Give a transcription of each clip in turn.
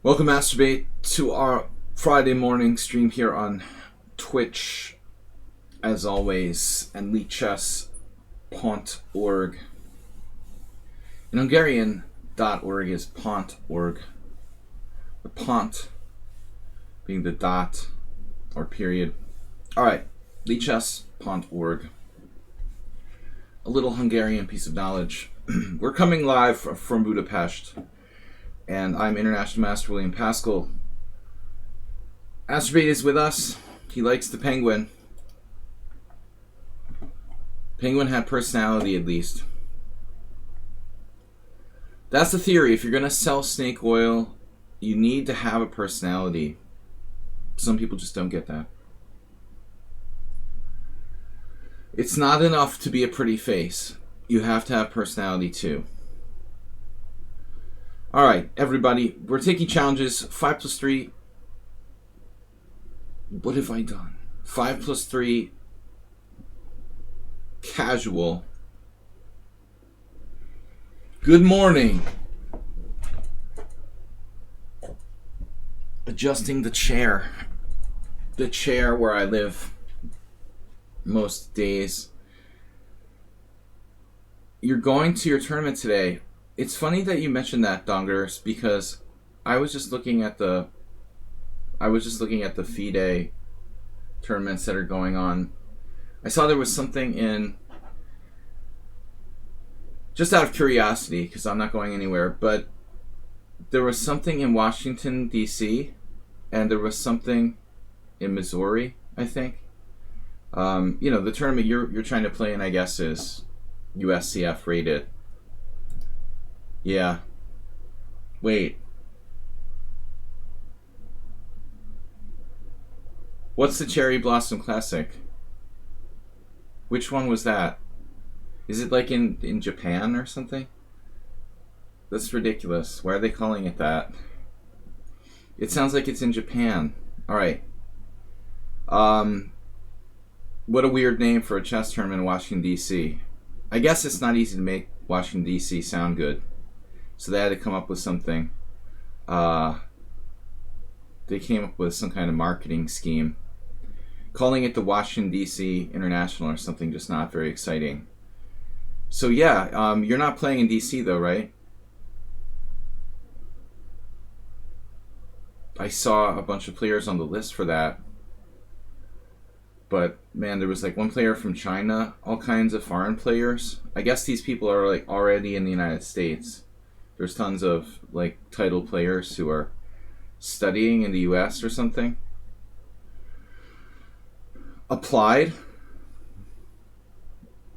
Welcome, Masturbate, to our Friday morning stream here on Twitch, as always, and lichess.org. In Hungarian, .org is .org. The pont being the dot or period. Alright, lichess.org. A little Hungarian piece of knowledge. We're coming live from Budapest. And I'm International Master William Pascal. Masturbate is with us. He likes the penguin. Penguin had personality, at least. That's the theory. If you're going to sell snake oil, you need to have a personality. Some people just don't get that. It's not enough to be a pretty face. You have to have personality too. Alright, everybody, we're taking challenges. 5 plus 3. What have I done? 5 plus 3. Casual. Good morning. Adjusting the chair. The chair where I live most days. You're going to your tournament today. It's funny that you mentioned that, Dongers, because I was just looking at the FIDE tournaments that are going on. I saw there was something in, just out of curiosity, because I'm not going anywhere, but there was something in Washington, D.C., and there was something in Missouri, I think. The tournament you're trying to play in, I guess, is USCF rated. Yeah. Wait. What's the Cherry Blossom Classic? Which one was that? Is it like in Japan or something? That's ridiculous. Why are they calling it that? It sounds like it's in Japan. Alright. What a weird name for a chess tournament in Washington, D.C. I guess it's not easy to make Washington, D.C. sound good. So they had to come up with something. They came up with some kind of marketing scheme. Calling it the Washington, D.C. International or something, just not very exciting. So yeah, you're not playing in D.C. though, right? I saw a bunch of players on the list for that. But man, there was like one player from China, all kinds of foreign players. I guess these people are like already in the United States. There's tons of like title players who are studying in the US or something. Applied?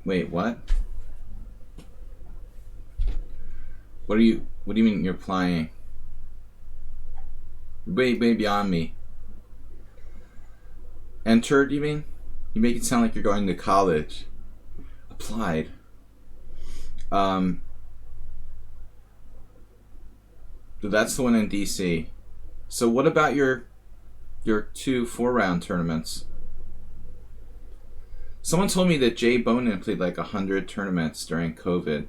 Wait, what? What do you mean you're applying? Way beyond me. Entered, you mean? You make it sound like you're going to college. Applied. That's the one in DC. So what about your 2 4-round tournaments? Someone told me that Jay Bonin played like 100 tournaments during COVID.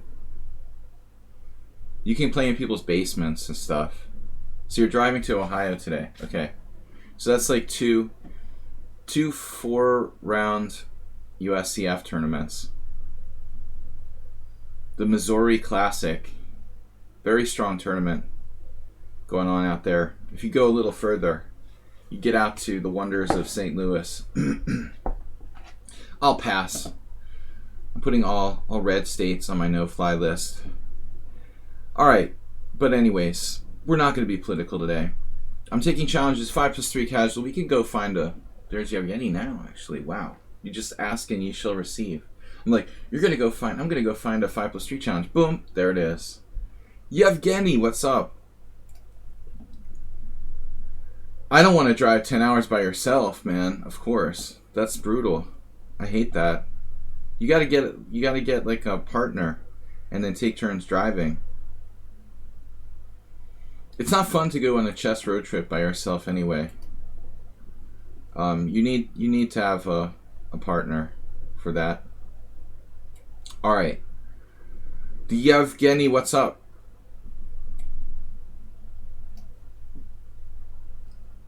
You can play in people's basements and stuff. So you're driving to Ohio today. Okay. So that's like two 4-round USCF tournaments. The Missouri Classic. Very strong tournament going on out there. If you go a little further, you get out to the wonders of St. Louis. I'll pass. I'm putting all red states on my no-fly list. Alright, but anyways, we're not going to be political today. I'm taking challenges 5 plus 3 casual. We can go find a... There's Yevgeny now, actually. Wow. You just ask and you shall receive. I'm like, I'm going to go find a 5 plus 3 challenge. Boom, there it is. Yevgeny, what's up? I don't want to drive 10 hours by yourself, man. Of course. That's brutal. I hate that. You gotta get like a partner and then take turns driving. It's not fun to go on a chess road trip by yourself anyway. You need to have a partner for that. Alright. Yevgeny, what's up?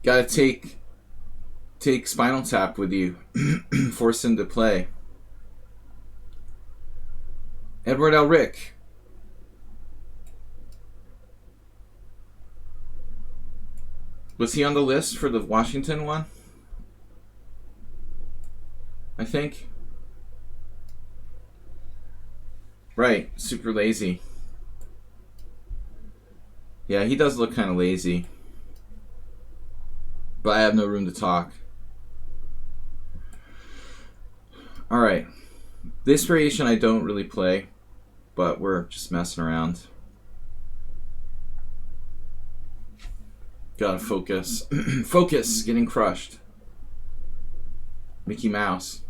Gotta take Spinal Tap with you. Force him to play. Edward Elric. Was he on the list for the Washington one? I think. Right, super lazy. Yeah, he does look kind of lazy. But I have no room to talk. Alright. This variation I don't really play, but we're just messing around. Gotta focus. Focus! Getting crushed. Mickey Mouse.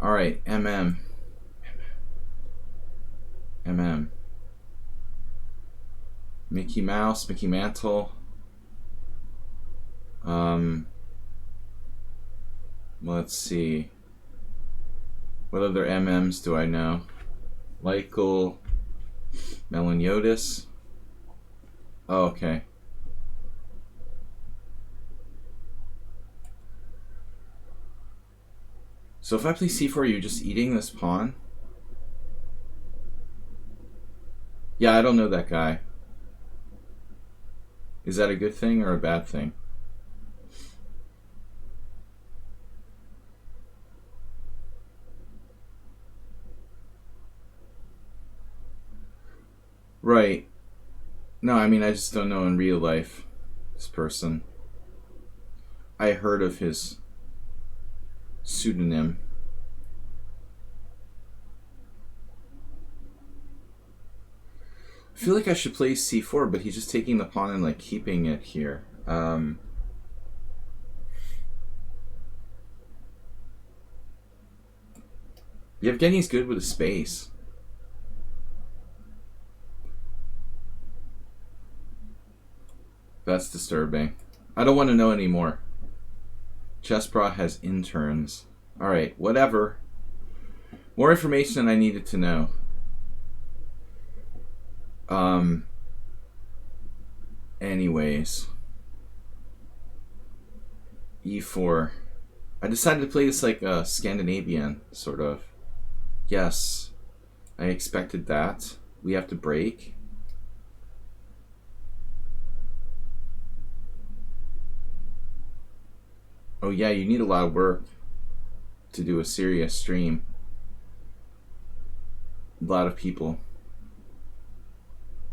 Alright, MM. MM. Mickey Mouse, Mickey Mantle. Let's see. What other MMs do I know? Michael Meloniotis. Oh, okay. So if I play c4, you're just eating this pawn? Yeah, I don't know that guy. Is that a good thing or a bad thing? Right. No, I mean, I just don't know in real life, this person. I heard of his pseudonym. I feel like I should play c4, but he's just taking the pawn and like keeping it here. Yevgeny's good with a space. That's disturbing. I don't want to know anymore. Chessbrah has interns. Alright, whatever. More information than I needed to know. Anyways. E4. I decided to play this like a Scandinavian, sort of. Yes. I expected that. We have to break. Oh yeah, you need a lot of work to do a serious stream. A lot of people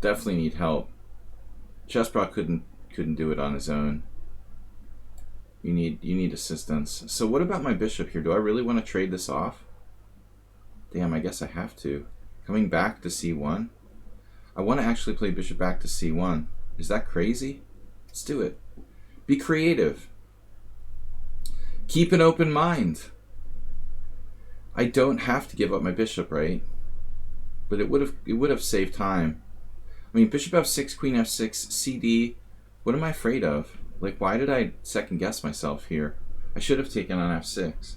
definitely need help. Chessbrah couldn't do it on his own. You need assistance. So what about my bishop here? Do I really want to trade this off? Damn, I guess I have to. Coming back to c1. I want to actually play bishop back to c1. Is that crazy? Let's do it. Be creative. Keep an open mind. I don't have to give up my bishop, right? But it would have saved time. I mean, bishop f6, queen f6, cd. What am I afraid of? Like, why did I second guess myself here? I should have taken on f6.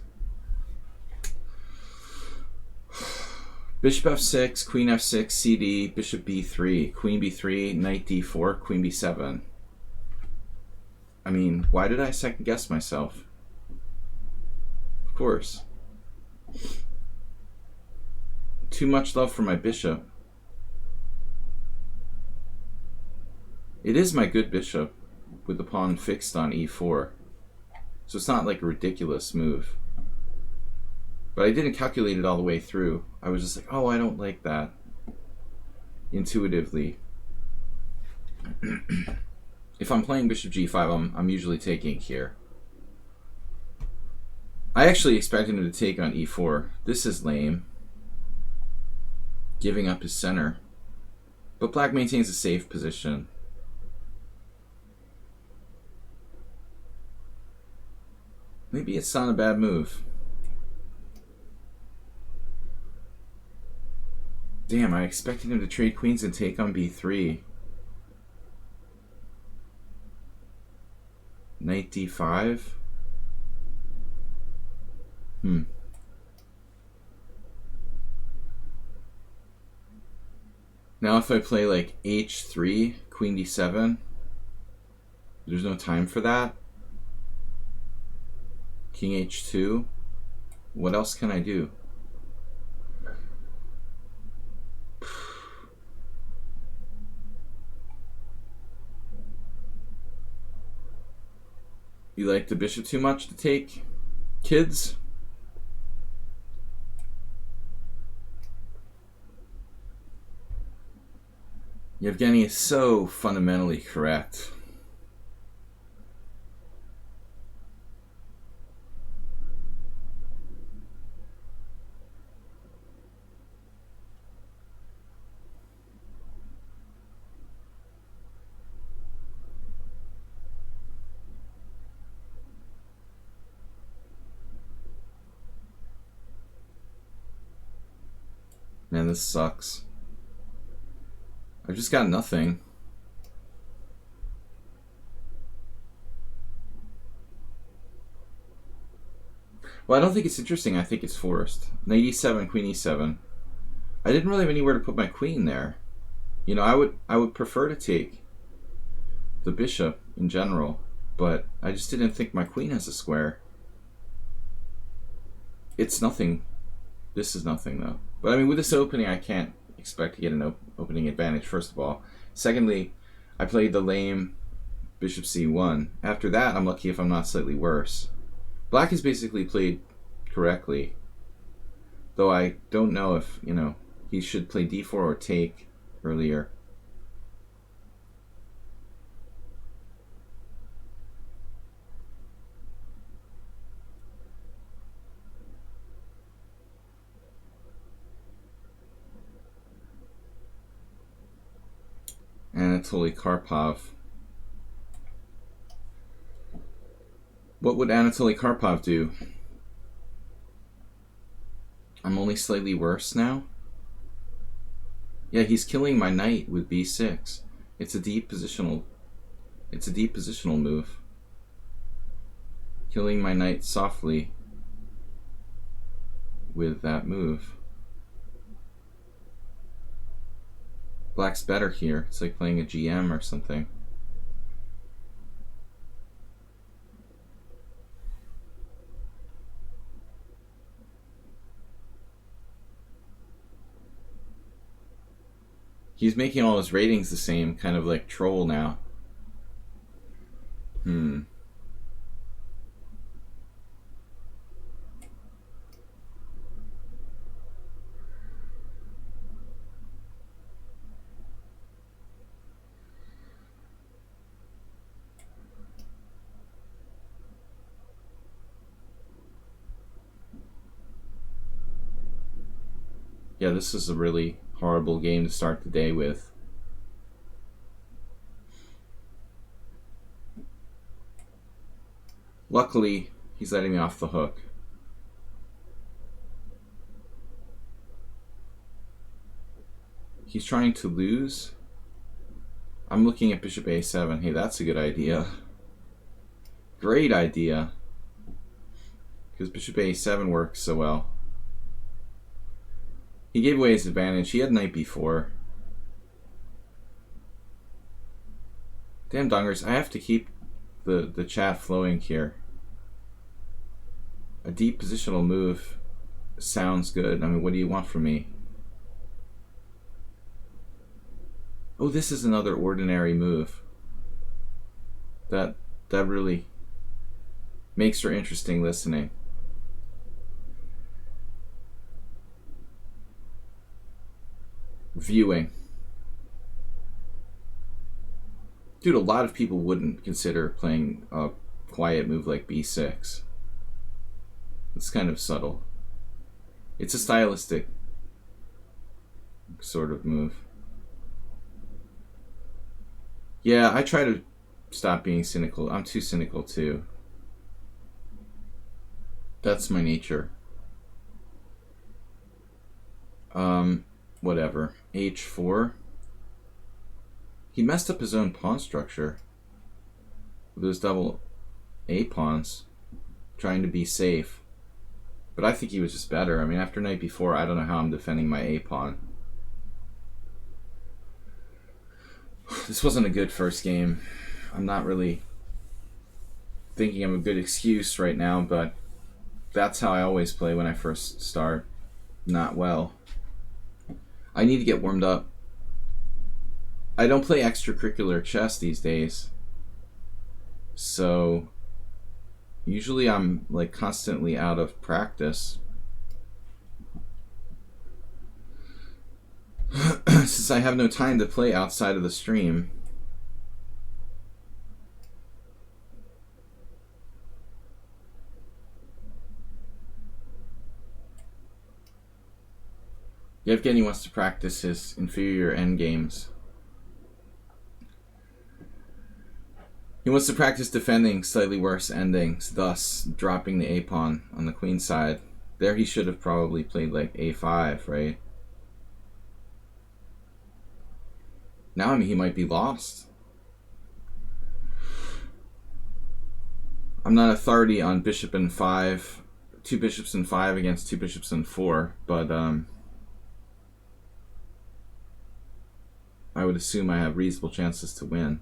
Bishop f6, queen f6, cd, bishop b3, queen b3, knight d4, queen b7. I mean, why did I second guess myself? Of course. Too much love for my bishop. It is my good bishop with the pawn fixed on e4. So it's not like a ridiculous move. But I didn't calculate it all the way through. I was just like, oh, I don't like that. Intuitively. If I'm playing bishop g5, I'm usually taking here. I actually expected him to take on e4. This is lame. Giving up his center. But black maintains a safe position. Maybe it's not a bad move. Damn, I expected him to trade queens and take on b3. Knight d5. Now if I play like h3, queen d7. There's no time for that. King h2. What else can I do? You like the bishop too much to take, kids? Yevgeny is so fundamentally correct. Man, this sucks. I've just got nothing. Well, I don't think it's interesting. I think it's forced. Knight e7, queen e7. I didn't really have anywhere to put my queen there. You know, I would prefer to take the bishop in general, but I just didn't think my queen has a square. It's nothing. This is nothing, though. But I mean, with this opening, I can't expect to get an opening advantage, first of all. Secondly, I played the lame bishop c1. After that, I'm lucky if I'm not slightly worse. Black has basically played correctly, though I don't know if, you know, he should play d4 or take earlier. Anatoly Karpov. What would Anatoly Karpov do? I'm only slightly worse now? Yeah, he's killing my knight with b6. It's a deep positional move. Killing my knight softly with that move. Black's better here. It's like playing a GM or something. He's making all his ratings the same, kind of like troll now. Yeah, this is a really horrible game to start the day with. Luckily, he's letting me off the hook. He's trying to lose. I'm looking at bishop a7. Hey, that's a good idea. Great idea. Because bishop a7 works so well. He gave away his advantage. He had knight b4. Damn dongers, I have to keep the chat flowing here. A deep positional move sounds good. I mean, what do you want from me? Oh, this is another ordinary move. That really makes for interesting listening. Viewing. Dude, a lot of people wouldn't consider playing a quiet move like b6. It's kind of subtle. It's a stylistic sort of move. Yeah, I try to stop being cynical. I'm too cynical too. That's my nature. Whatever. h4. He messed up his own pawn structure with those double A pawns, trying to be safe. But I think he was just better. I mean, after knight b4, I don't know how I'm defending my A pawn. This wasn't a good first game. I'm not really thinking of a good excuse right now, but that's how I always play when I first start. Not well. I need to get warmed up. I don't play extracurricular chess these days. So usually I'm like constantly out of practice. Since I have no time to play outside of the stream. Yevgeny wants to practice his inferior endgames. He wants to practice defending slightly worse endings, thus dropping the a-pawn on the queen side. There he should have probably played like a5, right? Now, I mean, he might be lost. I'm not authority on bishop and 5, 2 bishops and 5 against 2 bishops and 4, but I would assume I have reasonable chances to win.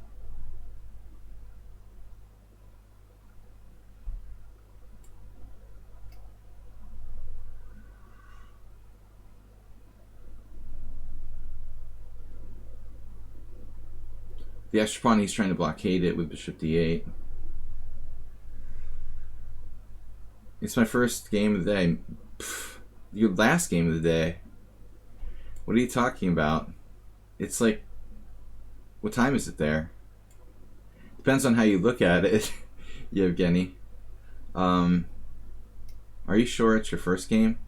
The extra pawn, he's trying to blockade it with bishop d8. It's my first game of the day. Pfft, your last game of the day. What are you talking about? It's like, what time is it there? Depends on how you look at it, Yevgeny. Are you sure it's your first game?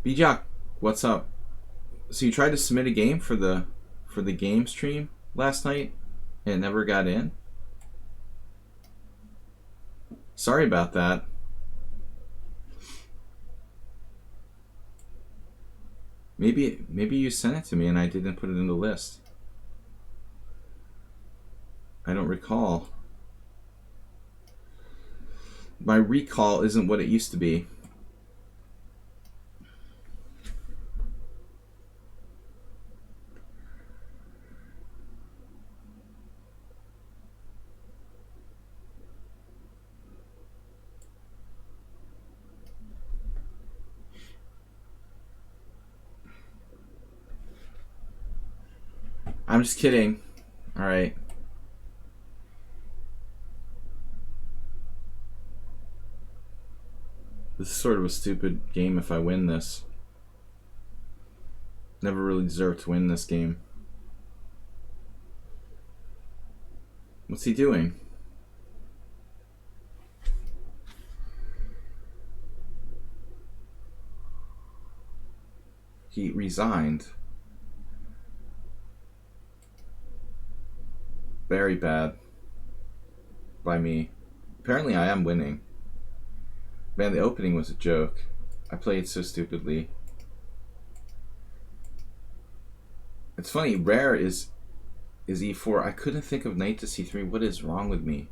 Bijak, what's up? So you tried to submit a game for the game stream last night and it never got in? Sorry about that. Maybe you sent it to me and I didn't put it in the list. I don't recall. My recall isn't what it used to be. I'm just kidding. All right. This is sort of a stupid game if I win this. Never really deserved to win this game. What's he doing? He resigned. Very bad by me. Apparently I am winning. Man, the opening was a joke. I played so stupidly. It's funny, rare is e4. I couldn't think of knight to c3. What is wrong with me?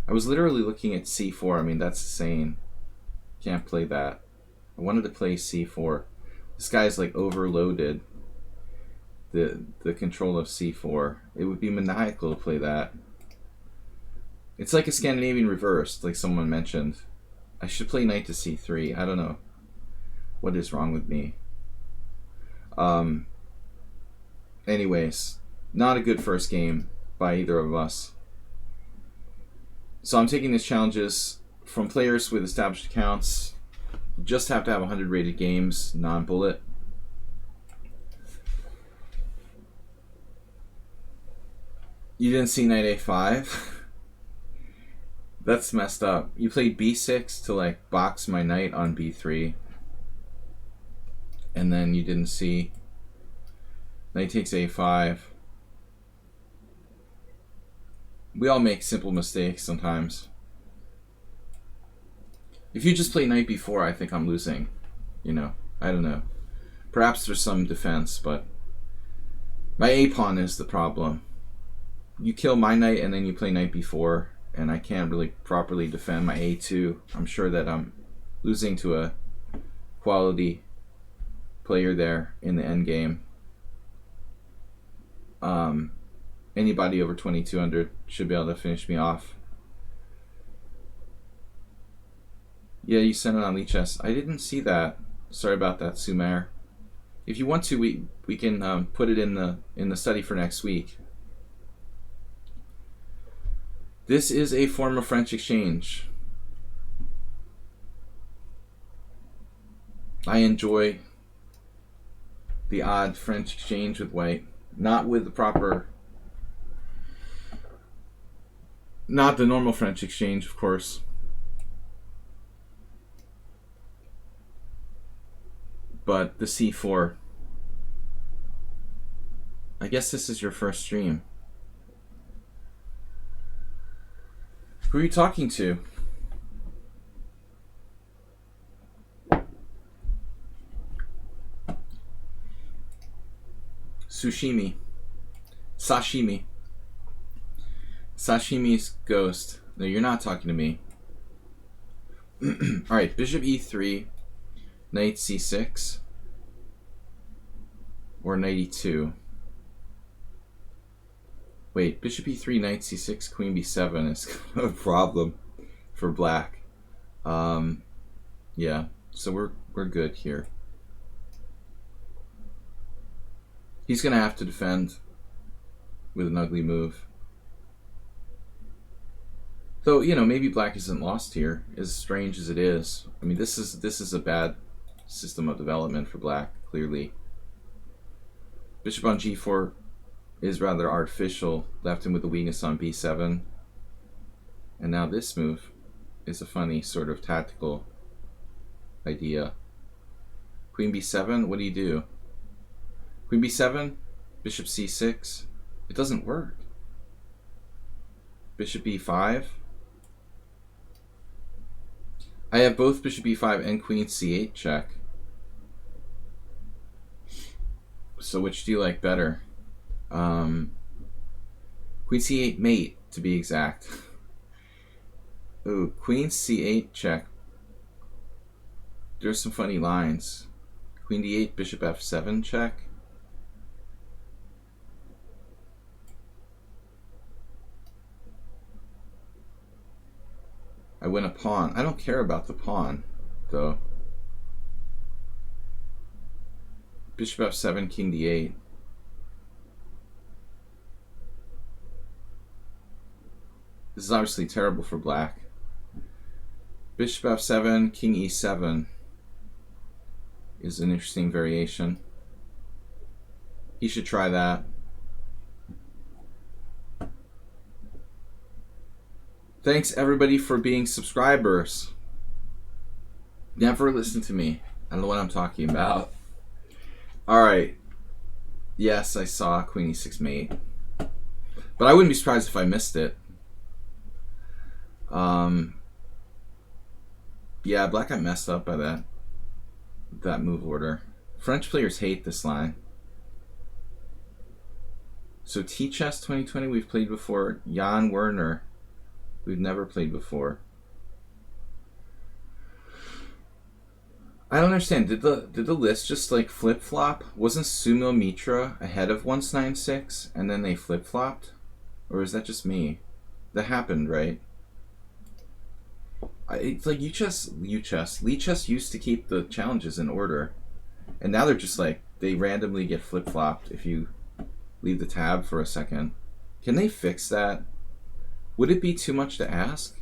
I was literally looking at c4. I mean, that's insane. Can't play that. I wanted to play c4. This guy's like overloaded the control of c4. It would be maniacal to play that. It's like a Scandinavian reversed, like someone mentioned. I should play knight to c3. I don't know what is wrong with me. Anyways, not a good first game by either of us. So I'm taking these challenges from players with established accounts. You just have to have 100 rated games, non-bullet. You didn't see knight a5? That's messed up. You played b6 to like box my knight on b3. And then you didn't see knight takes a5. We all make simple mistakes sometimes. If you just play knight b4, I think I'm losing. You know, I don't know. Perhaps there's some defense, but my a-pawn is the problem. You kill my knight and then you play knight b4, and I can't really properly defend my a2. I'm sure that I'm losing to a quality player there in the endgame. Anybody over 2200 should be able to finish me off. Yeah, you sent it on lichess. I didn't see that. Sorry about that, Sumer. If you want to, we can put it in the study for next week. This is a form of French exchange. I enjoy the odd French exchange with white, not with the proper, not the normal French exchange, of course. But the C4. I guess this is your first stream. Who are you talking to? Sushimi. Sashimi. Sashimi's ghost. No, you're not talking to me. Alright, bishop e3, knight c6, or knight e2. Wait, bishop e3, knight c6, queen b7 is kind of a problem for black. Yeah, so we're good here. He's gonna have to defend with an ugly move. Though, you know, maybe black isn't lost here, as strange as it is. I mean, this is a bad system of development for black, clearly. Bishop on g4 is rather artificial, left him with a weakness on b7. And now this move is a funny sort of tactical idea. Queen b7, what do you do? Queen b7, bishop c6. It doesn't work. Bishop e5. I have both bishop e5 and queen c8 check. So which do you like better? Queen c8 mate, to be exact. Ooh, queen c8 check. There's some funny lines. Queen d8, bishop f7 check. I win a pawn. I don't care about the pawn, though. Bishop f7, king d8. This is obviously terrible for black. Bishop f7, king e7 is an interesting variation. He should try that. Thanks everybody for being subscribers. Never listen to me. I don't know what I'm talking about. Alright. Yes, I saw queen e6 mate. But I wouldn't be surprised if I missed it. Yeah, black got messed up by that move order. French players hate this line. So T-Chess 2020 we've played before. Jan Werner we've never played before. I don't understand. Did the list just like flip flop? Wasn't Sumo Mitra ahead of 196 and then they flip flopped? Or is that just me? That happened, right? It's like lichess used to keep the challenges in order, and now they're just like they randomly get flip flopped if you leave the tab for a second. Can they fix that? Would it be too much to ask?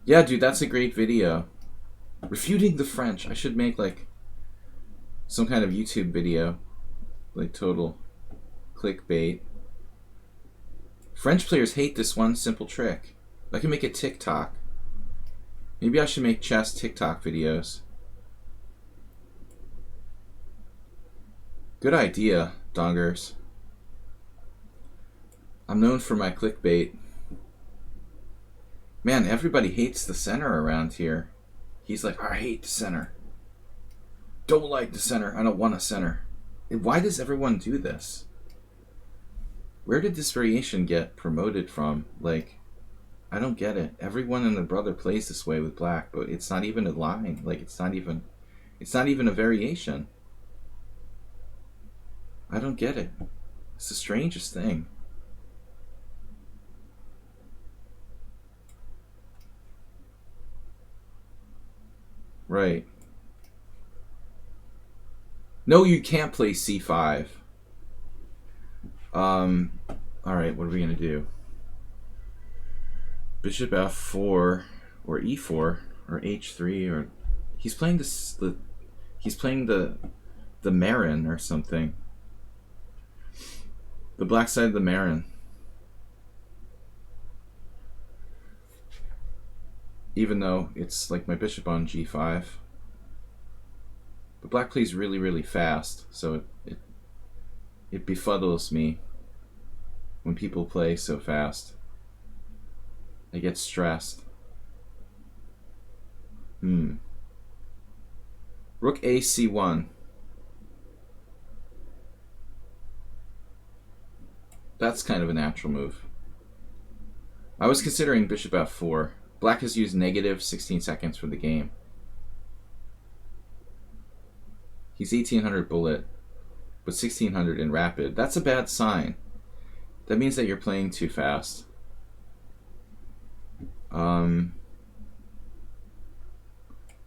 Yeah, dude, that's a great video. Refuting the French. I should make like some kind of YouTube video, like total clickbait. French players hate this one simple trick. I can make a TikTok. Maybe I should make chess TikTok videos. Good idea, dongers. I'm known for my clickbait. Man, everybody hates the center around here. He's like, I hate the center. Don't like the center. I don't want a center. Why does everyone do this? Where did this variation get promoted from? Like, I don't get it. Everyone and their brother plays this way with black, but it's not even a line. Like, it's not even a variation. I don't get it. It's the strangest thing. Right. No, you can't play c5. Alright, what are we going to do? Bishop f4 or e4 or h3 or... He's playing he's playing the Marin or something. The black side of the Marin. Even though it's like my bishop on g5. But black plays really, really fast, so it befuddles me when people play so fast. I get stressed. Rook a c1. That's kind of a natural move. I was considering bishop f4. Black has used negative 16 seconds for the game. He's 1800 bullet, but 1600 in rapid. That's a bad sign. That means that you're playing too fast.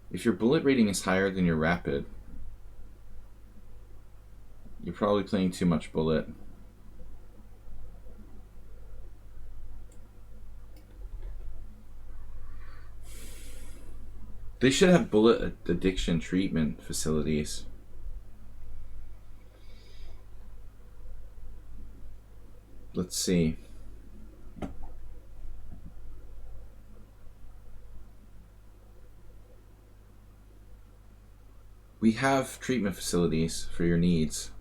If your bullet rating is higher than your rapid, you're probably playing too much bullet. They should have bullet addiction treatment facilities. Let's see. We have treatment facilities for your needs.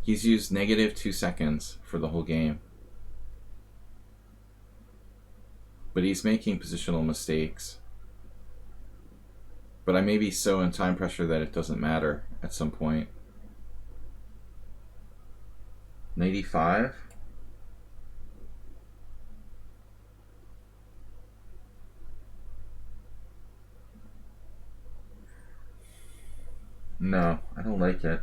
He's used negative 2 seconds for the whole game. But he's making positional mistakes. But I may be so in time pressure that it doesn't matter at some point. 95? No, I don't like it.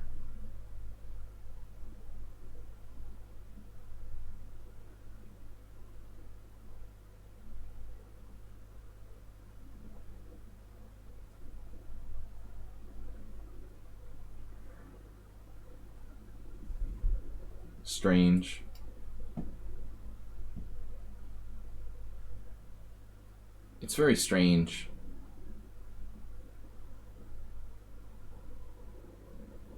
Strange. It's very strange.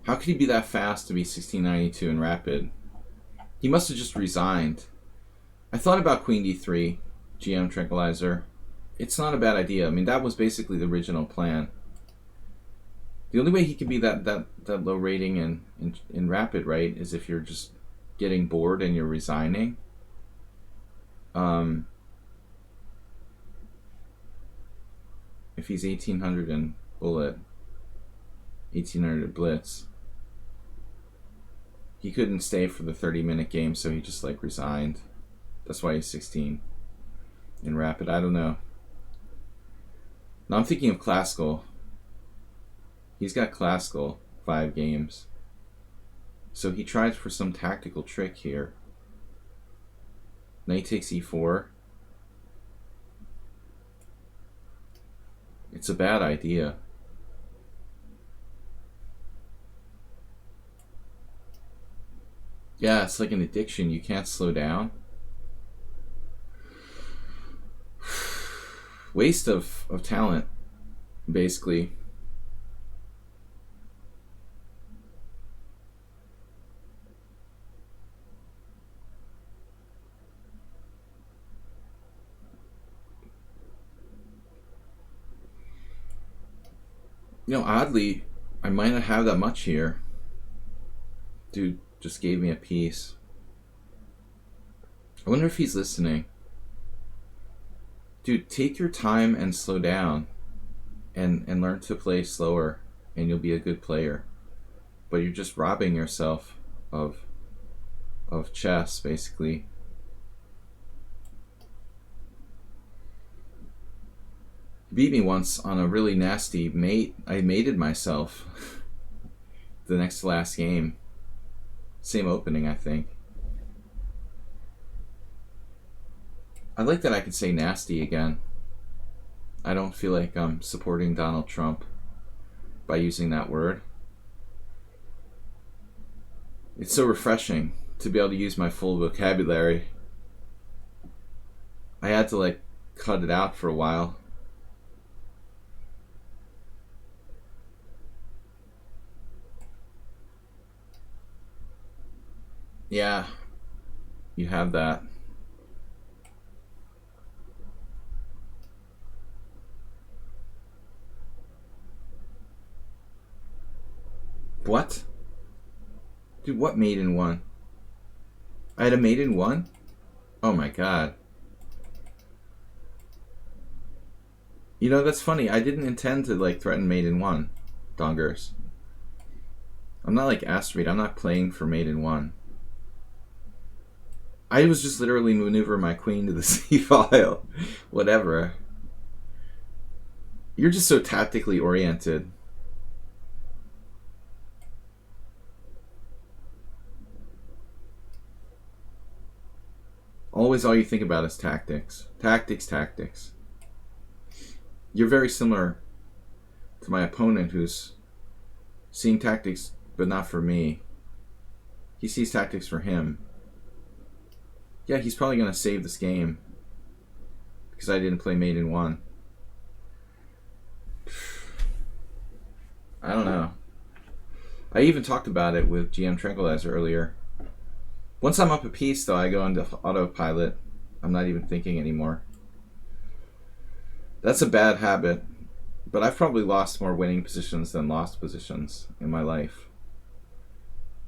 How could he be that fast to be 1692 in rapid? He must have just resigned. I thought about queen d3, GM tranquilizer. It's not a bad idea. I mean, that was basically the original plan. The only way he could be that low rating in rapid, right, is if you're just getting bored and you're resigning. If he's 1800 in bullet, 1800 blitz, he couldn't stay for the 30-minute game, so he just like resigned. That's why he's 16 in rapid. I don't know. Now I'm thinking of classical. He's got classical 5 games. So he tries for some tactical trick here. Knight takes e4. It's a bad idea. Yeah, it's like an addiction. You can't slow down. Waste of talent, basically. You know, oddly, I might not have that much here. Dude just gave me a piece. I wonder if he's listening. Dude, take your time and slow down and learn to play slower and you'll be a good player. But you're just robbing yourself of chess, basically. He beat me once on a really nasty mate. I mated myself the next to last game. Same opening, I think. I like that I can say nasty again. I don't feel like I'm supporting Donald Trump by using that word. It's so refreshing to be able to use my full vocabulary. I had to like cut it out for a while. Yeah, you have that. What? Dude, what mate in one? I had a mate in one? Oh my god. You know, that's funny. I didn't intend to like threaten mate in one, Dongers. I'm not like Astrid. I'm not playing for mate in one. I was just literally maneuvering my queen to the c file. Whatever. You're just so tactically oriented. Always all you think about is tactics. Tactics, tactics. You're very similar to my opponent who's seeing tactics, but not for me. He sees tactics for him. Yeah, he's probably going to save this game because I didn't play mate in one. I don't know. I even talked about it with GM Tranquilizer earlier. Once I'm up a piece, though, I go into autopilot. I'm not even thinking anymore. That's a bad habit, but I've probably lost more winning positions than lost positions in my life.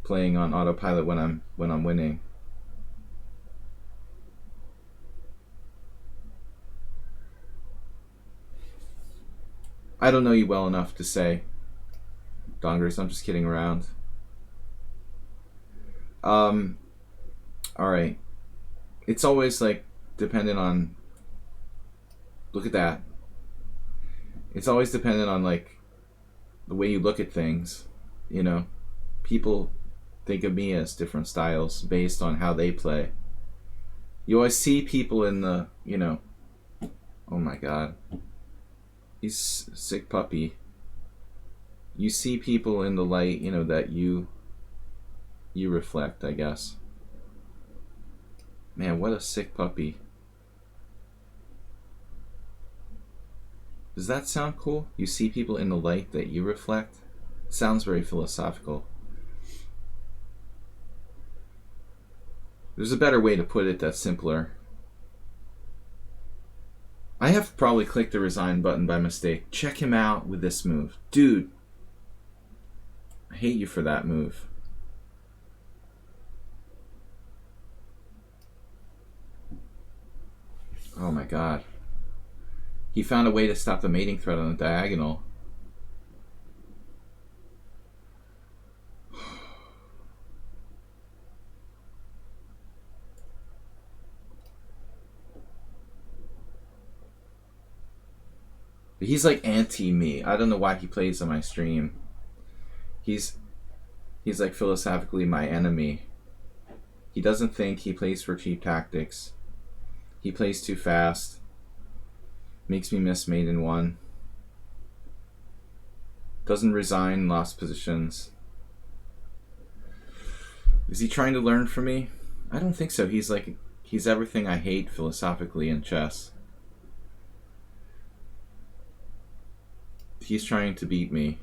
Playing on autopilot when I'm winning. I don't know you well enough to say, Dongers. I'm just kidding around. Alright. It's always like dependent on. Look at that. It's always dependent on like the way you look at things. You know, people think of me as different styles based on how they play. You always see people in the, you know, oh my god. He's a sick puppy. You see people in the light, you know, that you reflect, I guess. Man, what a sick puppy. Does that sound cool? You see people in the light that you reflect? Sounds very philosophical. There's a better way to put it that's simpler. I have probably clicked the resign button by mistake. Check him out with this move. Dude, I hate you for that move. Oh my god. He found a way to stop the mating threat on the diagonal. He's like anti-me. I don't know why he plays on my stream. He's like philosophically my enemy. He doesn't think, he plays for cheap tactics. He plays too fast. Makes me miss mate in one. Doesn't resign lost positions. Is he trying to learn from me? I don't think so. He's everything I hate philosophically in chess. He's trying to beat me.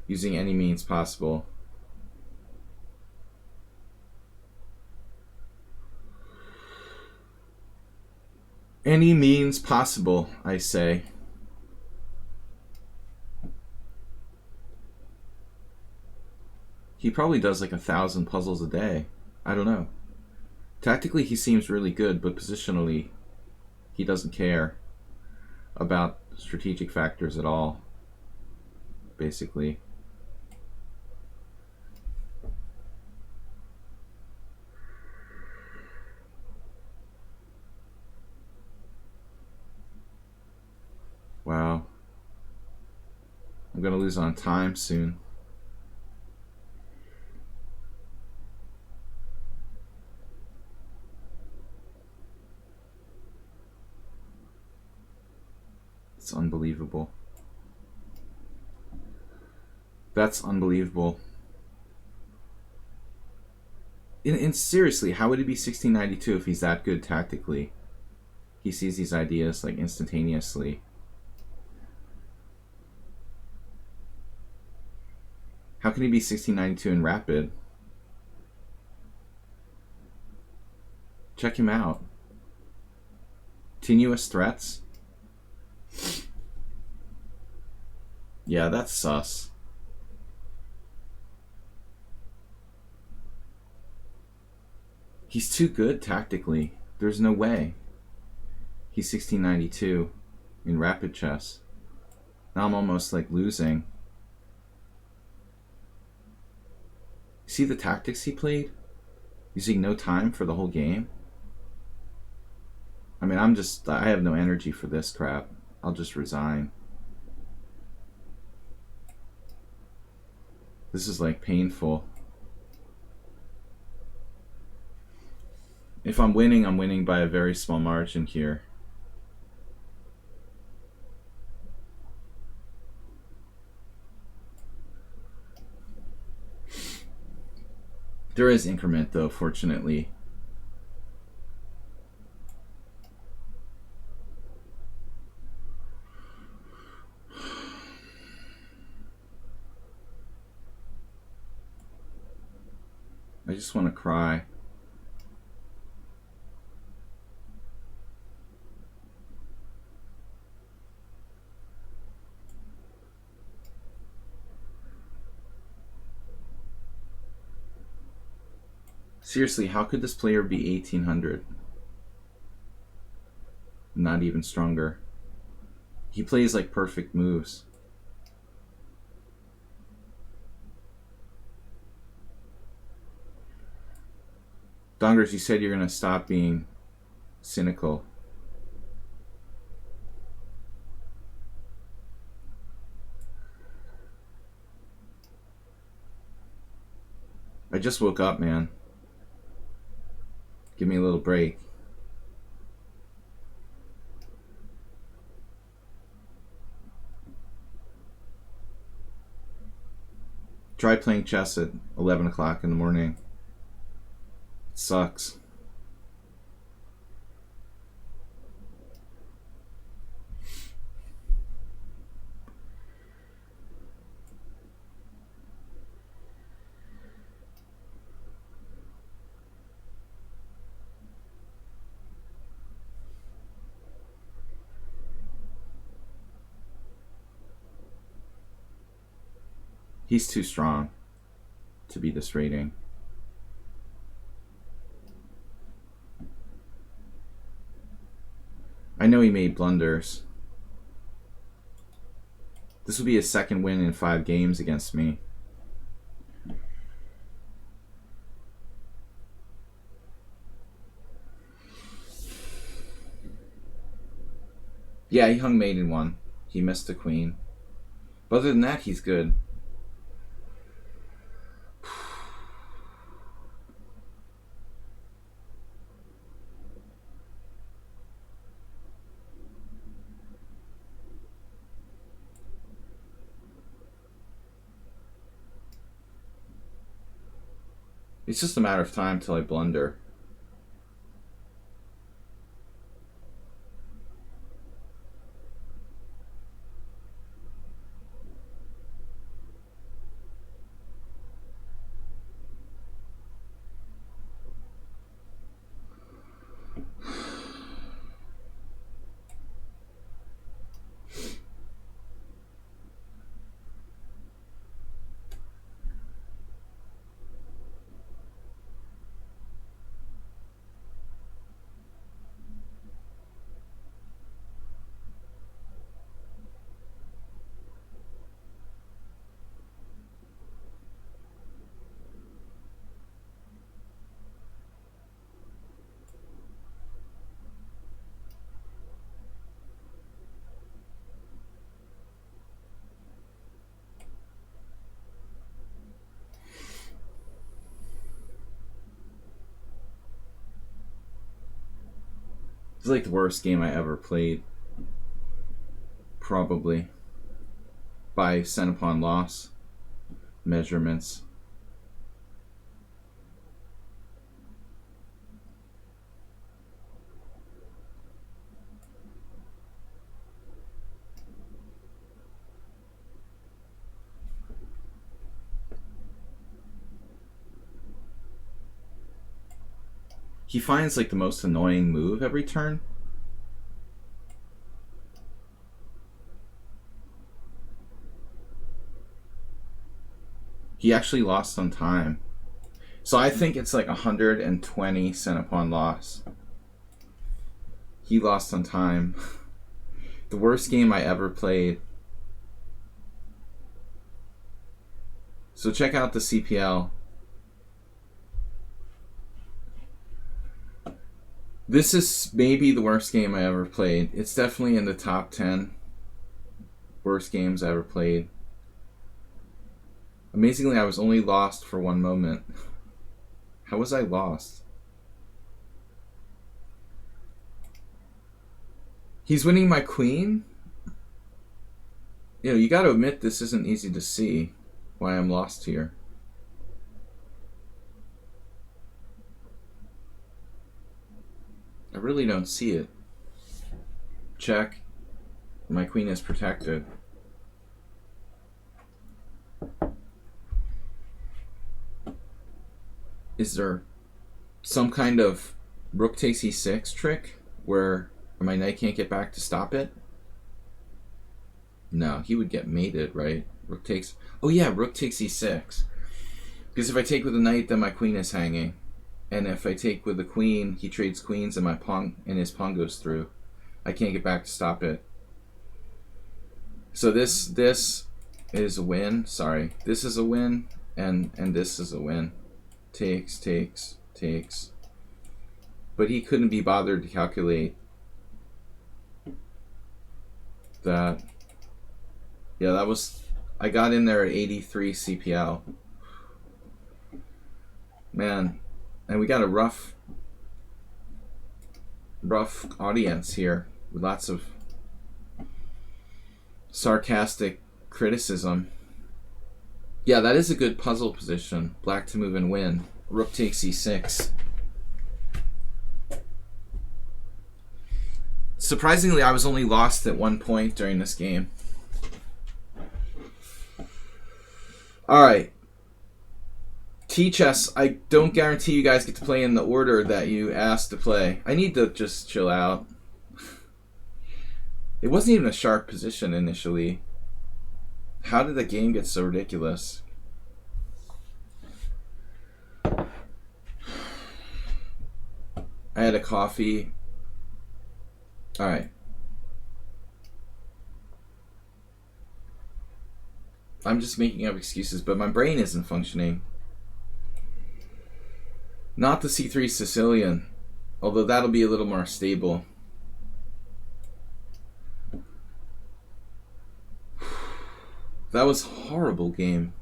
Using any means possible. Any means possible, I say. He probably does like 1,000 puzzles a day. I don't know. Tactically, he seems really good, but positionally, he doesn't care about strategic factors at all, basically. Wow. I'm gonna lose on time soon. It's unbelievable. That's unbelievable. And seriously, how would he be 1692 if he's that good tactically? He sees these ideas like instantaneously. How can he be 1692 in rapid? Check him out. Tenuous threats? Yeah, that's sus. He's too good tactically. There's no way. He's 1692 in rapid chess. Now I'm almost like losing. See the tactics he played? Using no time for the whole game? I mean, I have no energy for this crap. I'll just resign. This is like painful. If I'm winning by a very small margin here. There is increment though, fortunately. I just want to cry. Seriously, how could this player be 1800? Not even stronger. He plays like perfect moves. Dongers, you said you're going to stop being cynical. I just woke up, man. Give me a little break. Try playing chess at 11 o'clock in the morning. It sucks. He's too strong to be this rating. I know he made blunders. This will be his second win in 5 games against me. Yeah, he hung mate in 1. He missed the queen. But other than that, he's good. It's just a matter of time till I blunder. It's like the worst game I ever played. Probably. By cent pawn loss measurements. He finds like the most annoying move every turn. He actually lost on time. So I think it's like 120 cent pawn loss. He lost on time. The worst game I ever played. So check out the CPL. This is maybe the worst game I ever played. It's definitely in the top 10 worst games I ever played. Amazingly, I was only lost for one moment. How was I lost? He's winning my queen? You know, you gotta admit this isn't easy to see why I'm lost here. I really don't see it. Check. My queen is protected. Is there some kind of rook takes e6 trick where my knight can't get back to stop it? No, he would get mated, right? Rook takes... Oh yeah, rook takes e6. Because if I take with the knight, then my queen is hanging. And if I take with the queen, he trades queens and my pawn and his pawn goes through. I can't get back to stop it. So this is a win. Sorry. This is a win and this is a win. Takes, takes, takes. But he couldn't be bothered to calculate that. Yeah, that was... I got in there at 83 CPL. Man, and we got a rough audience here with lots of sarcastic criticism. Yeah, that is a good puzzle position. Black to move and win. Rook takes e6. Surprisingly, I was only lost at one point during this game. Alright. T-chess, I don't guarantee you guys get to play in the order that you asked to play. I need to just chill out. It wasn't even a sharp position initially. How did the game get so ridiculous? I had a coffee. Alright. I'm just making up excuses, but my brain isn't functioning. Not the C3 Sicilian, although that'll be a little more stable. That was a horrible game.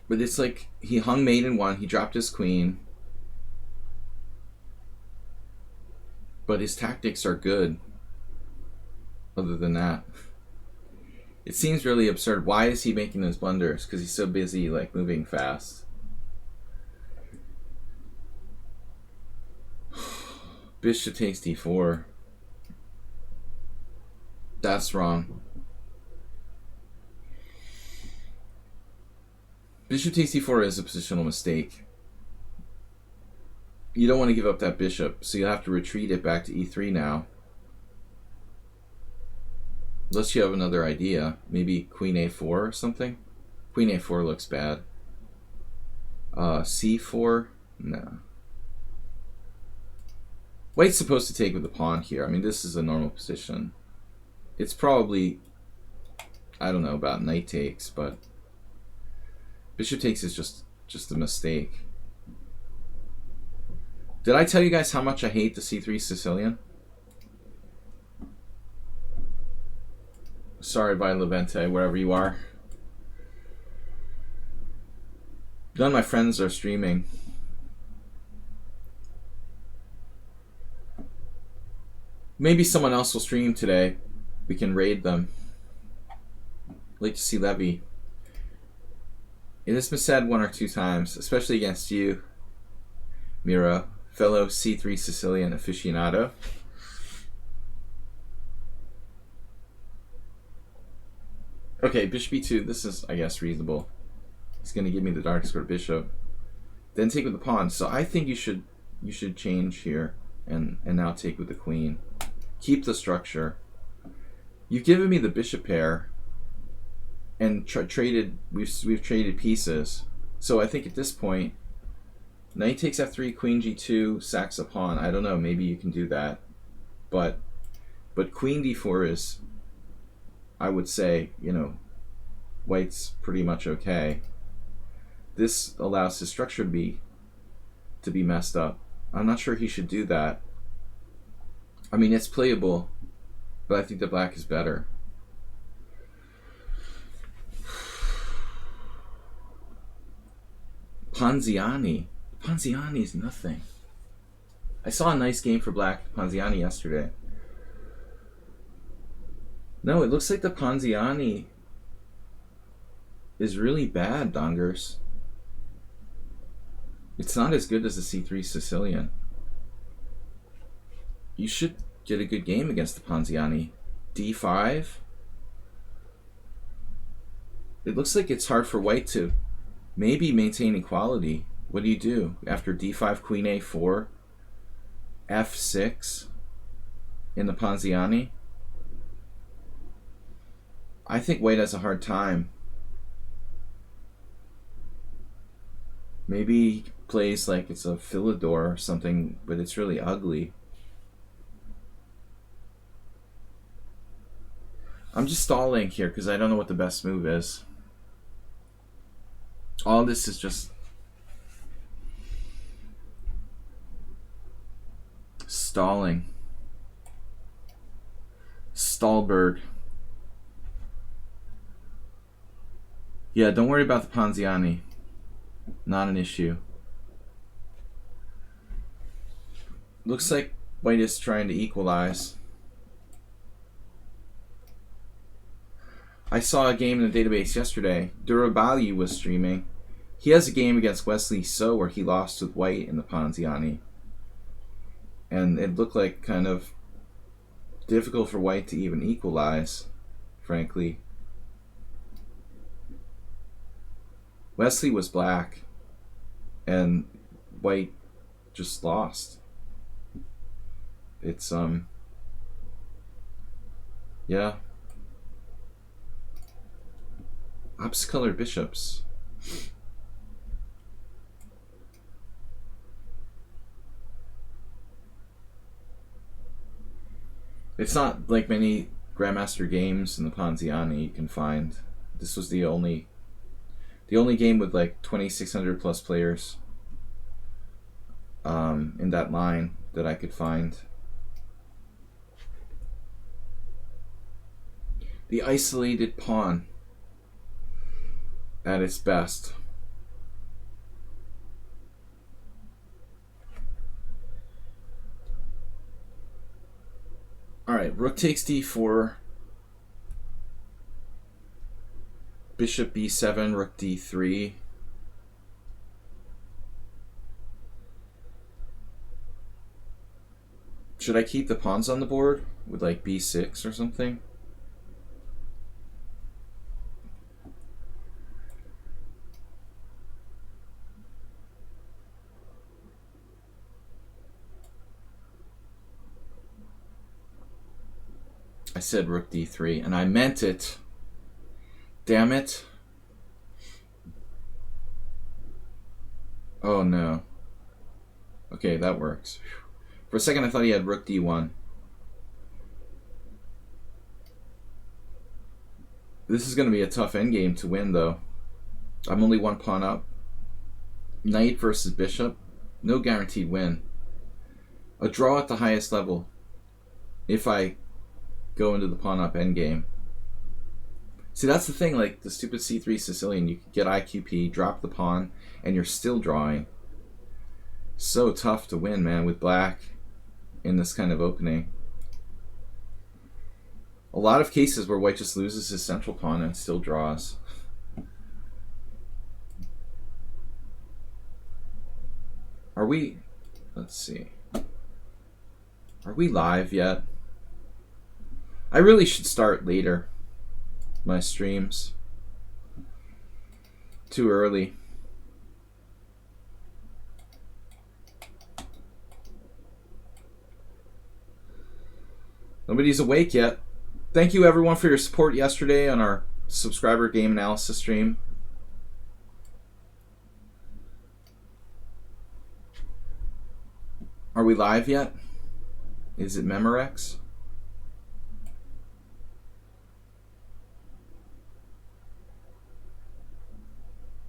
But it's like he hung mate in one, he dropped his queen. But his tactics are good. Other than that. It seems really absurd. Why is he making those blunders? Because he's so busy like moving fast. Bishop takes d4. That's wrong. Bishop takes d4 is a positional mistake. You don't want to give up that bishop, so you'll have to retreat it back to e3 now. Unless you have another idea. Maybe queen a4 or something? Queen a4 looks bad. c4? No. White's supposed to take with the pawn here. I mean, this is a normal position. It's probably... I don't know about knight takes, but... Bishop takes is just a mistake. Did I tell you guys how much I hate the c3 Sicilian? Sorry, by Levente, wherever you are. None of my friends are streaming. Maybe someone else will stream today. We can raid them. Like to see Levy. It has been said one or two times, especially against you, Miro, fellow C3 Sicilian aficionado. Okay, bishop e2. This is, I guess, reasonable. He's going to give me the dark square bishop. Then take with the pawn. So I think you should change here and now take with the queen. Keep the structure. You've given me the bishop pair, and we've traded pieces. So I think at this point, knight takes f3, queen g2, sacks a pawn. I don't know. Maybe you can do that, but queen d4 is, I would say, you know, white's pretty much okay. This allows his structure to be messed up. I'm not sure he should do that. I mean, it's playable, but I think the black is better. Ponziani. Ponziani is nothing. I saw a nice game for black Ponziani yesterday. No, it looks like the Ponziani is really bad, Dongers. It's not as good as the C3 Sicilian. You should get a good game against the Ponziani. D5. It looks like it's hard for white to maybe maintain equality. What do you do after D5, Queen A4, F6 in the Ponziani? I think white has a hard time. Maybe he plays like it's a Philidor or something, but it's really ugly. I'm just stalling here because I don't know what the best move is. All this is just stalling. Stallberg. Yeah, don't worry about the Ponziani. Not an issue. Looks like white is trying to equalize. I saw a game in the database yesterday. Durabali was streaming. He has a game against Wesley So where he lost with white in the Ponziani. And it looked like kind of difficult for white to even equalize, frankly. Wesley was black, and white just lost. It's, yeah. Opposite colored bishops. It's not like many Grandmaster games in the Ponziani you can find. This was the only game with like 2,600 plus players in that line that I could find. The isolated pawn at its best. Alright, rook takes d4. Bishop b7, rook d3. Should I keep the pawns on the board with like b6 or something? I said rook d3 and I meant it. Damn it. Oh no. Okay, that works. For a second I thought he had rook d1. This is going to be a tough endgame to win though. I'm only one pawn up. Knight versus bishop. No guaranteed win. A draw at the highest level if I go into the pawn up endgame. See, that's the thing, like the stupid C3 Sicilian, you can get IQP, drop the pawn, and you're still drawing. So tough to win, man, with black in this kind of opening. A lot of cases where white just loses his central pawn and still draws. Are we... Let's see. Are we live yet? I really should start later. My streams. Too early. Nobody's awake yet. Thank you everyone for your support yesterday on our subscriber game analysis stream. Are we live yet? Is it Memorex?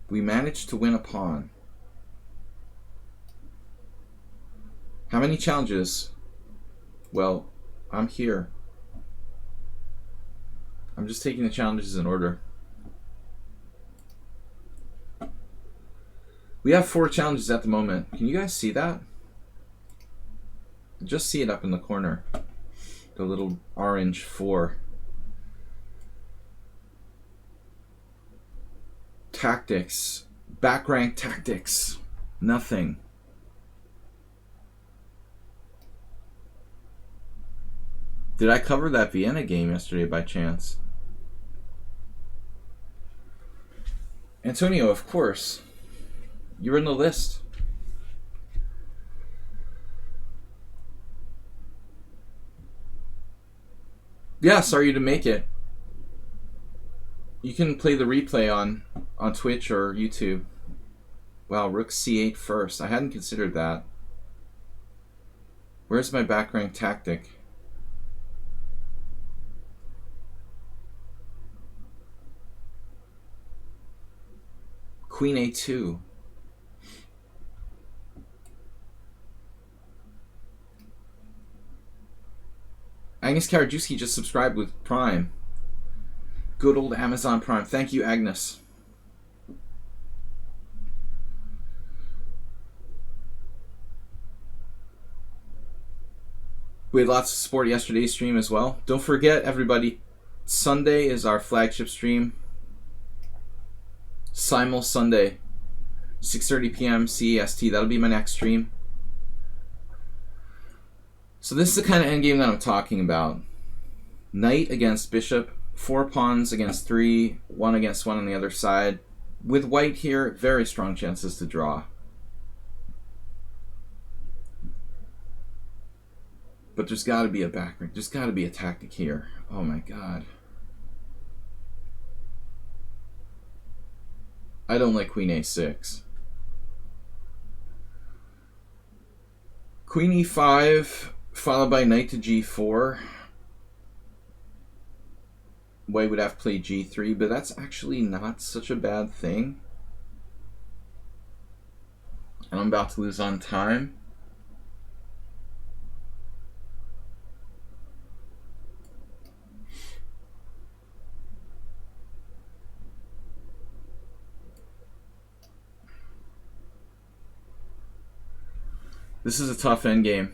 We managed to win a pawn. How many challenges? Well, I'm here. I'm just taking the challenges in order. We have 4 challenges at the moment. Can you guys see that? Just see it up in the corner. The little orange 4. Tactics. Back rank tactics. Nothing. Did I cover that Vienna game yesterday by chance? Antonio, of course. You're in the list. Yeah, sorry to make it. You can play the replay on Twitch or YouTube. Wow, rook c8 first. I hadn't considered that. Where's my back rank tactic? Queen a2. Agnes Karajewski just subscribed with Prime. Good old Amazon Prime. Thank you, Agnes. We had lots of support yesterday's stream as well. Don't forget, everybody, Sunday is our flagship stream. Simul Sunday, 6:30 p.m. CEST. That'll be my next stream. So this is the kind of endgame that I'm talking about. Knight against bishop, 4 pawns against 3, 1 against 1 on the other side. With white here, very strong chances to draw. But there's got to be a backrank. There's got to be a tactic here. Oh my god. I don't like queen a6. Queen e5 followed by knight to g4. White would have to play g3, but that's actually not such a bad thing. And I'm about to lose on time. This is a tough endgame.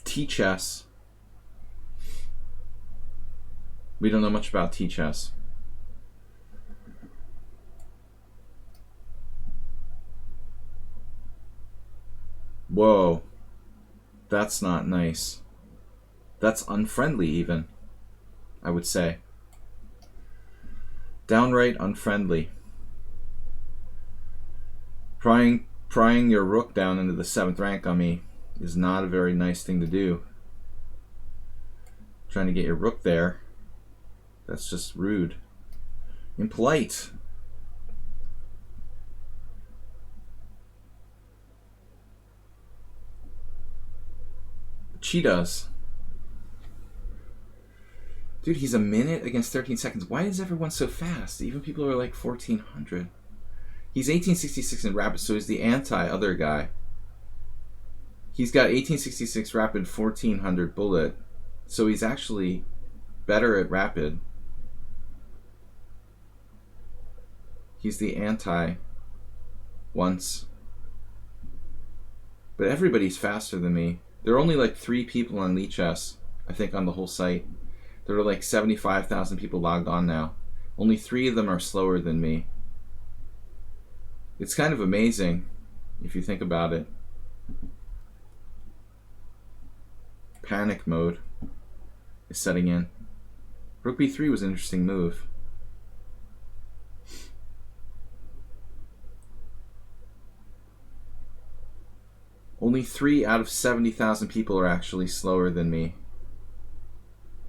T-chess. We don't know much about T-chess. Whoa. That's not nice. That's unfriendly even, I would say. Downright unfriendly. Prying your rook down into the 7th rank on me is not a very nice thing to do. Trying to get your rook there. That's just rude. Impolite. She does. Dude, he's a minute against 13 seconds. Why is everyone so fast? Even people are like 1400. He's 1866 in rapid, so he's the anti-other guy. He's got 1866 rapid, 1400 bullet. So he's actually better at rapid. He's the anti once. But everybody's faster than me. There are only like 3 people on lichess, I think, on the whole site. There are like 75,000 people logged on now. Only 3 of them are slower than me. It's kind of amazing if you think about it. Panic mode is setting in. Rook b3 was an interesting move. Only 3 out of 70,000 people are actually slower than me.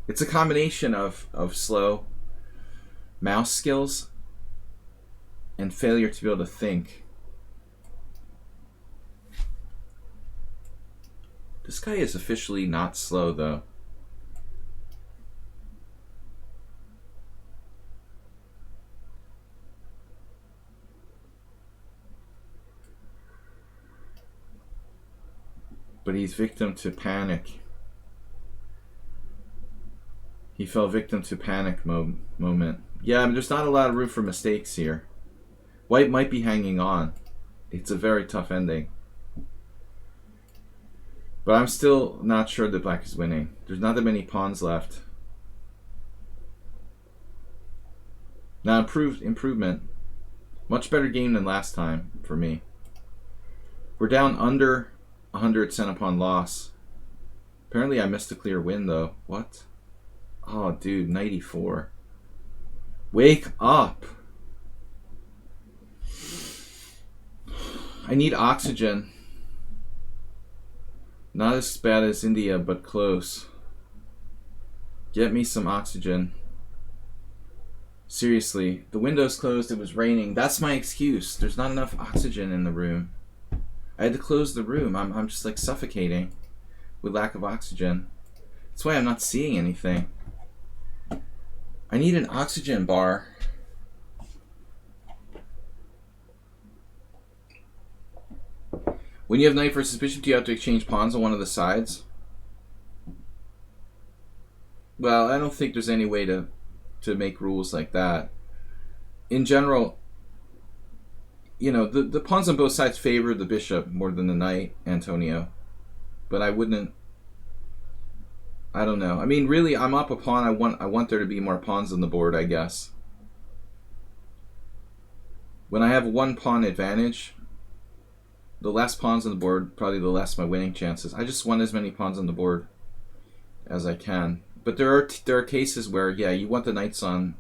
It's a combination of slow mouse skills and failure to be able to think. This guy is officially not slow, though. But he's victim to panic. He fell victim to panic moment. Yeah, I mean, there's not a lot of room for mistakes here. White might be hanging on. It's a very tough ending. But I'm still not sure that black is winning. There's not that many pawns left. Now, improvement. Much better game than last time for me. We're down under 100 cent upon loss. Apparently I missed a clear win, though. What? Oh, dude, 94. Wake up! I need oxygen. Not as bad as India, but close. Get me some oxygen. Seriously, the window's closed, it was raining. That's my excuse. There's not enough oxygen in the room. I had to close the room. I'm just like suffocating with lack of oxygen. That's why I'm not seeing anything. I need an oxygen bar. When you have knight versus bishop, do you have to exchange pawns on one of the sides? Well, I don't think there's any way to make rules like that. In general, you know, the pawns on both sides favor the bishop more than the knight, Antonio. But I wouldn't... I don't know. I mean, really, I'm up a pawn. I want there to be more pawns on the board, I guess. When I have 1 pawn advantage, the less pawns on the board, probably the less my winning chances. I just want as many pawns on the board as I can. But there are cases where, yeah, you want the knights on...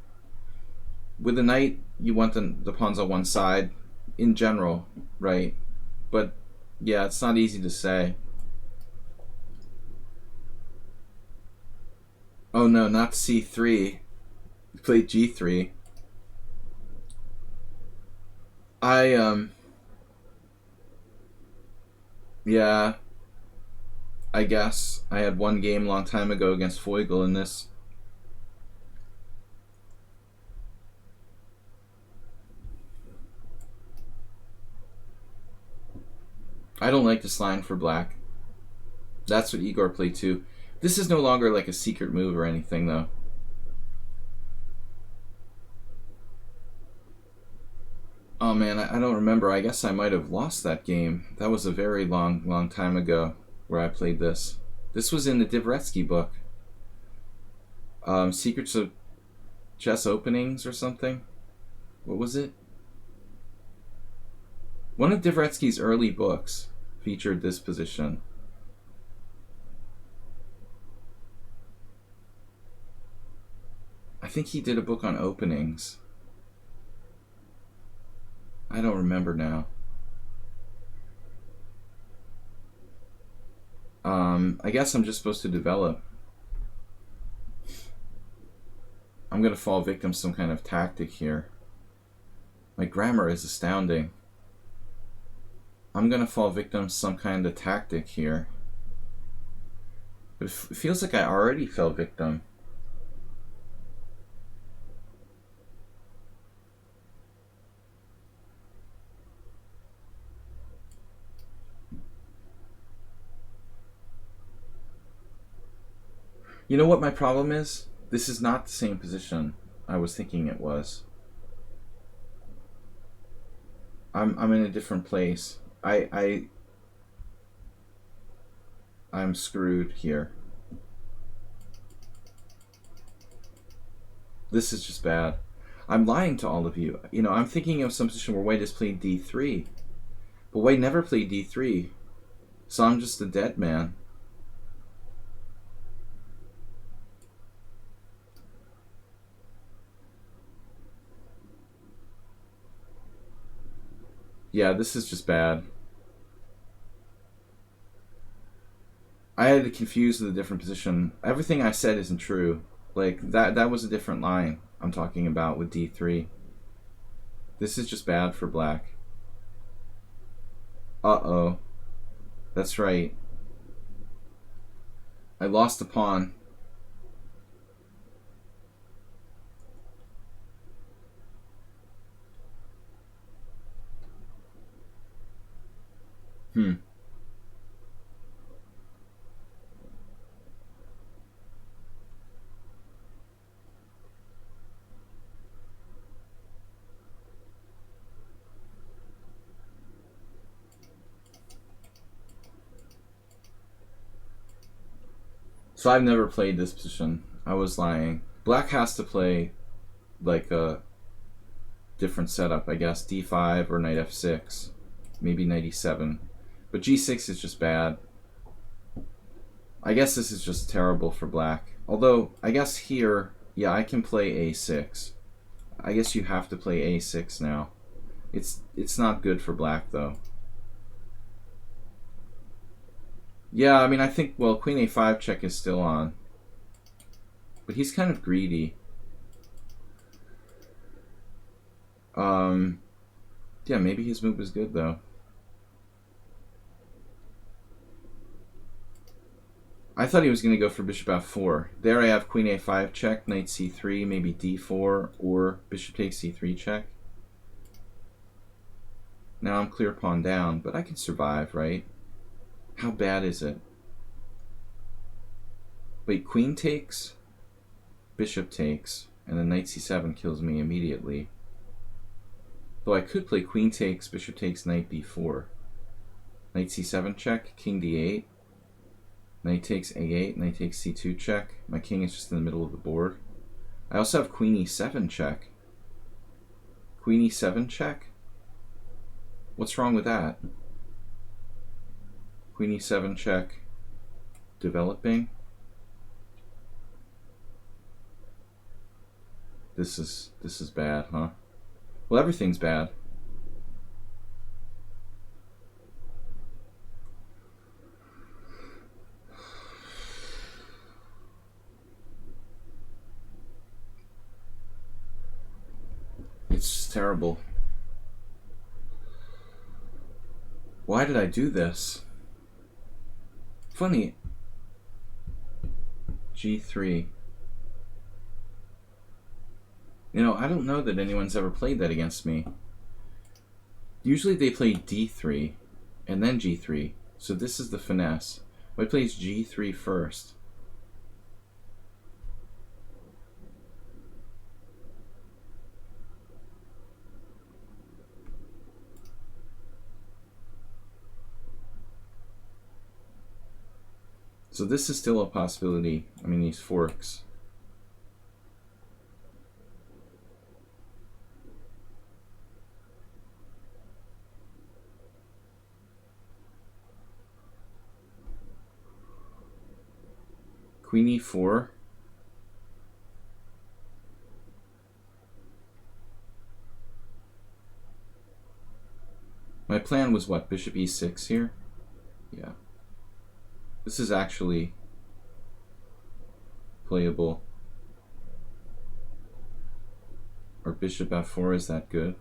With the knight, you want the pawns on one side, in general, right? But, yeah, it's not easy to say. Oh no, not c3. You played g3. Yeah, I guess. I had 1 game a long time ago against Feugl in this. I don't like this line for black. That's what Igor played too. This is no longer like a secret move or anything, though. Oh man, I don't remember. I guess I might have lost that game. That was a very long time ago where I played this. This was in the Dvoretsky book. Secrets of Chess Openings or something. What was it? One of Dvoretsky's early books featured this position. I think he did a book on openings. I don't remember now. I guess I'm just supposed to develop. I'm going to fall victim to some kind of tactic here. My grammar is astounding. I'm going to fall victim to some kind of tactic here. But it feels like I already fell victim. You know what my problem is? This is not the same position I was thinking it was. I'm in a different place. I'm screwed here. This is just bad. I'm lying to all of you. You know, I'm thinking of some position where white has played d3. But white never played d3. So I'm just a dead man. Yeah, this is just bad. I had to confuse the different position. Everything I said isn't true. Like, that was a different line I'm talking about with d3. This is just bad for black. Uh-oh. That's right. I lost a pawn. So I've never played this position. I was lying. Black has to play like a different setup, I guess. d5 or knight f6. Maybe knight e7. But g6 is just bad. I guess this is just terrible for black. Although, I guess here, yeah, I can play a6. I guess you have to play a6 now. It's not good for black, though. Yeah, I mean, I think, well, queen a5 check is still on. But he's kind of greedy. Yeah, maybe his move was good, though. I thought he was going to go for bishop f4. There I have queen a5 check, knight c3, maybe d4, or bishop takes c3 check. Now I'm clear pawn down, but I can survive, right? How bad is it? Wait, queen takes, bishop takes, and then knight c7 kills me immediately. Though I could play queen takes, bishop takes, knight b4. Knight c7 check, king d8. Knight takes a8, knight takes c2 check. My king is just in the middle of the board. I also have queen e7 check. Queen e7 check? What's wrong with that? Queen e7 check. Developing. This is bad, huh? Well, everything's bad. It's terrible. Why did I do this? Funny. G3. You know, I don't know that anyone's ever played that against me. Usually they play D3 and then G3. So this is the finesse. White plays G3 first. So this is still a possibility. I mean, these forks. Queen e4. My plan was what? Bishop e6 here? Yeah. This is actually playable. Or bishop f4, is that good?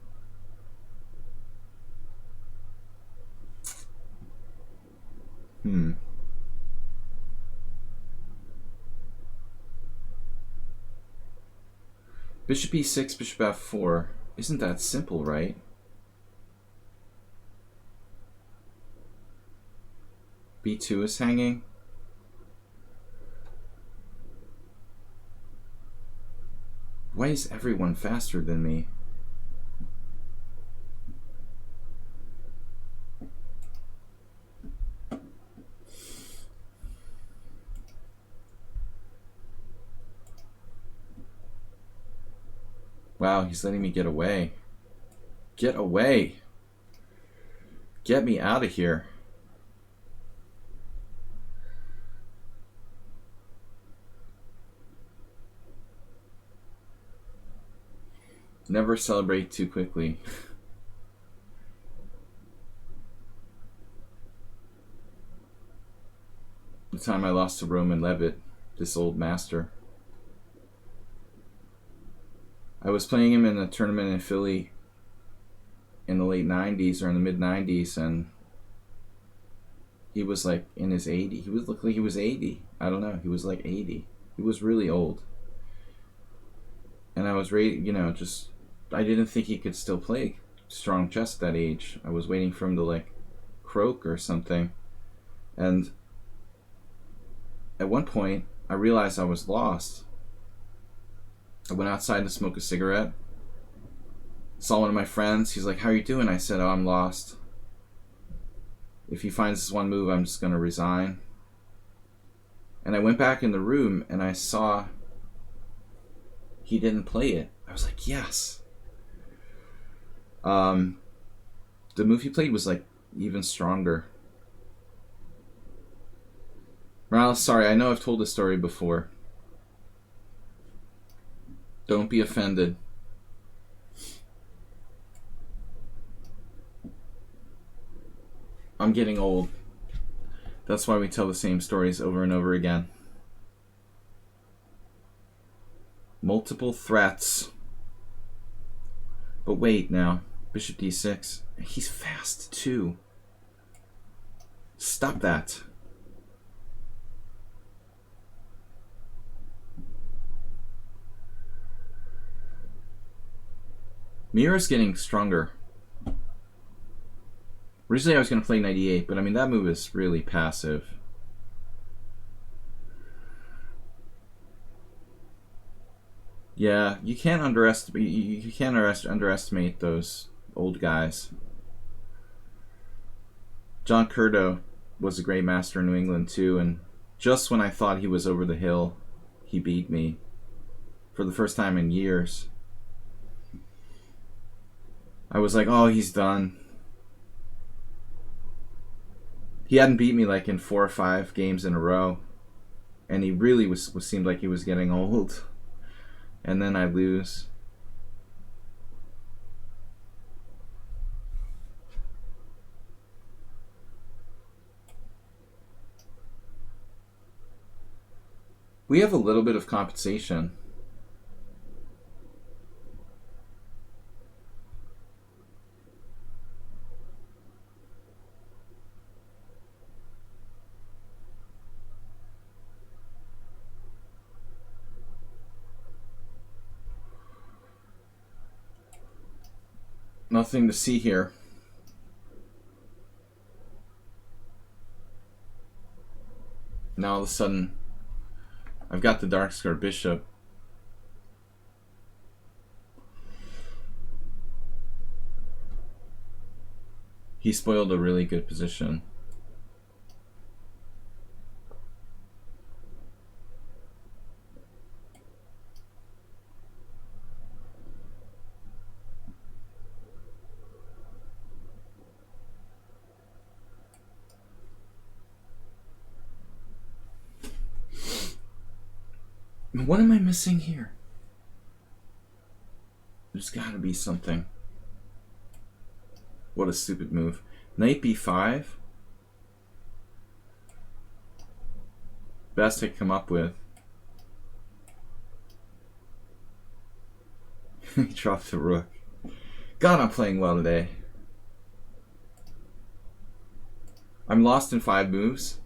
Bishop e6, bishop f4. Isn't that simple, right? b2 is hanging. Why is everyone faster than me? Wow, he's letting me get away. Get away. Get me out of here. Never celebrate too quickly. The time I lost to Roman Levitt, this old master. I was playing him in a tournament in Philly in the late 90s or in the mid 90s, and he was like in his 80s. He looked like he was 80. I don't know. He was like 80. He was really old. And I was ready, just I didn't think he could still play strong chess at that age. I was waiting for him to like croak or something. And at one point, I realized I was lost. I went outside to smoke a cigarette. Saw one of my friends. He's like, "How are you doing?" I said, "Oh, I'm lost. If he finds this one move, I'm just going to resign." And I went back in the room and I saw he didn't play it. I was like, yes. The move he played was like even stronger. Morales, sorry, I know I've told this story before. Don't be offended. I'm getting old. That's why we tell the same stories over and over again. Multiple threats. But wait now. Bishop d6. He's fast too. Stop that. Mira's getting stronger. Originally I was going to play 98, but I mean that move is really passive. Yeah, you can't underestimate those old guys. John Curto was a great master in New England too, and just when I thought he was over the hill, he beat me for the first time in years. I was like, oh, he's done. He hadn't beat me like in 4 or 5 games in a row, and he really seemed like he was getting old. And then I lose. We have a little bit of compensation. Nothing to see here. Now all of a sudden, I've got the dark square bishop. He spoiled a really good position. What am I missing here? There's got to be something. What a stupid move. Knight b5. Best I come up with. He dropped the rook. God, I'm playing well today. I'm lost in 5 moves.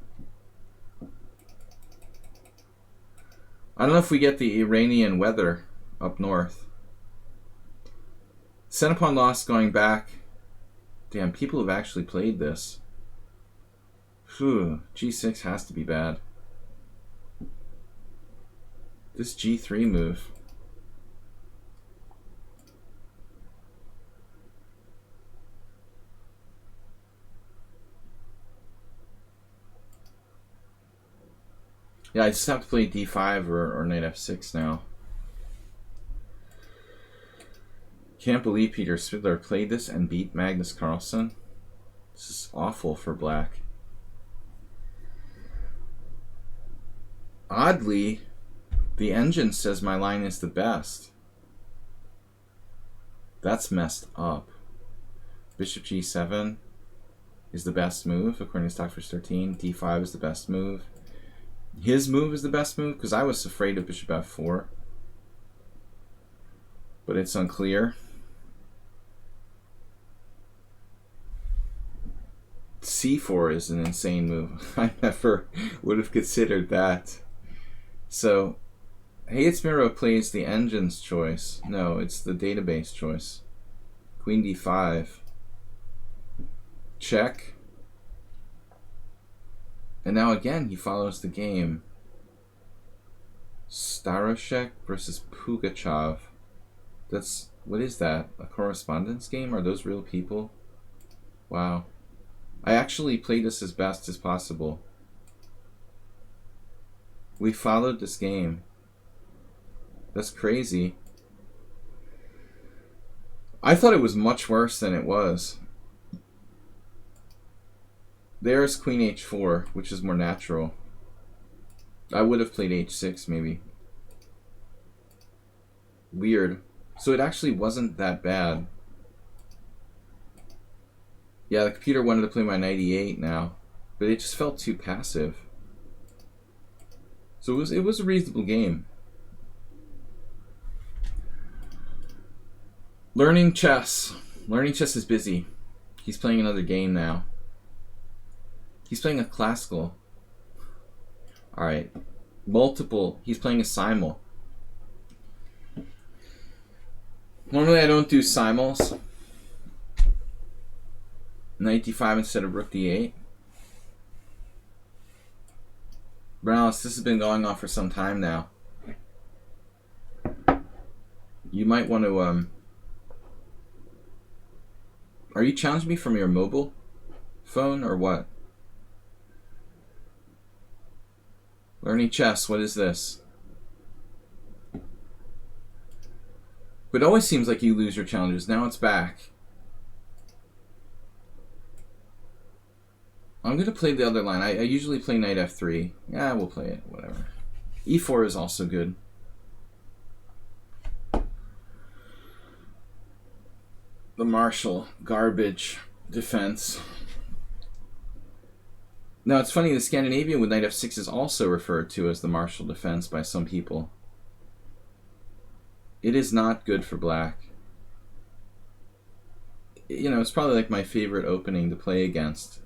I don't know if we get the Iranian weather up north. Center pawn lost going back. Damn, people have actually played this. Phew, g6 has to be bad. This g3 move. Yeah, I just have to play d5 or knight f6 now. Can't believe Peter Svidler played this and beat Magnus Carlsen. This is awful for black. Oddly, the engine says my line is the best. That's messed up. Bishop g7 is the best move, according to Stockfish 13. d5 is the best move. His move is the best move, because I was afraid of bishop f4. But it's unclear. c4 is an insane move. I never would have considered that. So, Hayes Miro plays the engine's choice. No, it's the database choice. Queen d5. Check. And now again, he follows the game. Staroshek versus Pugachev. That's, what is that? A correspondence game? Are those real people? Wow. I actually played this as best as possible. We followed this game. That's crazy. I thought it was much worse than it was. There's queen h4, which is more natural. I would have played h6 maybe. Weird. So it actually wasn't that bad. Yeah, the computer wanted to play my knight e8 now, but it just felt too passive. So it was a reasonable game. Learning chess. Learning chess is busy. He's playing another game now. He's playing a classical. Alright. Multiple. He's playing a simul. Normally I don't do simuls. Knight d5 instead of rook d8. Browse, this has been going on for some time now. You might want to, are you challenging me from your mobile phone or what? Learning chess, what is this? But it always seems like you lose your challenges. Now it's back. I'm going to play the other line. I usually play knight f3. Yeah, we'll play it. Whatever. e4 is also good. The Marshall. Garbage. Defense. Now, it's funny. The Scandinavian with knight f6 is also referred to as the Marshall defense by some people. It is not good for black. You know, it's probably like my favorite opening to play against.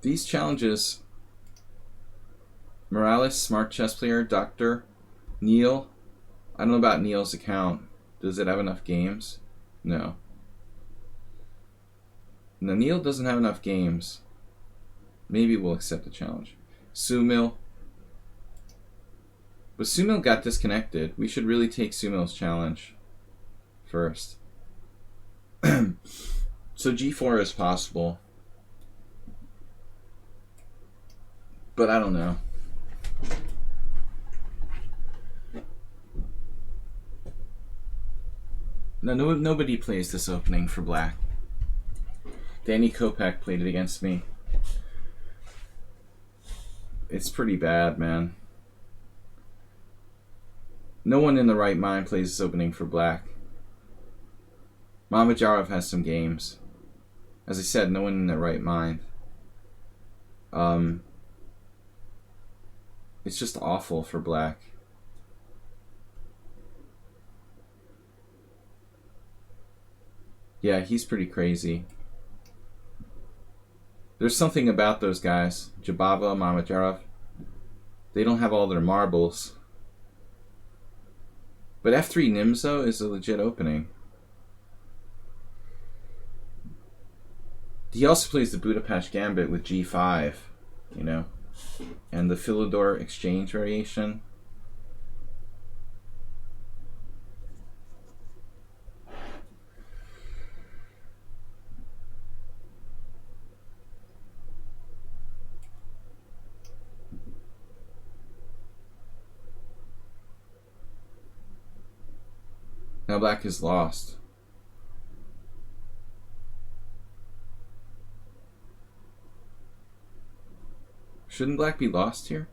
These challenges, Morales, smart chess player, Dr. Neil. I don't know about Neil's account. Does it have enough games? No. No, Neil doesn't have enough games. Maybe we'll accept the challenge. Sumil. But Sumil got disconnected. We should really take Sumil's challenge first. So g4 is possible. But I don't know. No, nobody plays this opening for black. Danny Kopak played it against me. It's pretty bad, man. No one in the right mind plays this opening for black. Mamajarov has some games. As I said, no one in their right mind. It's just awful for black. Yeah, he's pretty crazy. There's something about those guys, Jabava, Mamajarov. They don't have all their marbles. But f3 Nimzo is a legit opening. He also plays the Budapest Gambit with g5, you know, and the Philidor exchange variation. Now black is lost. Shouldn't black be lost here?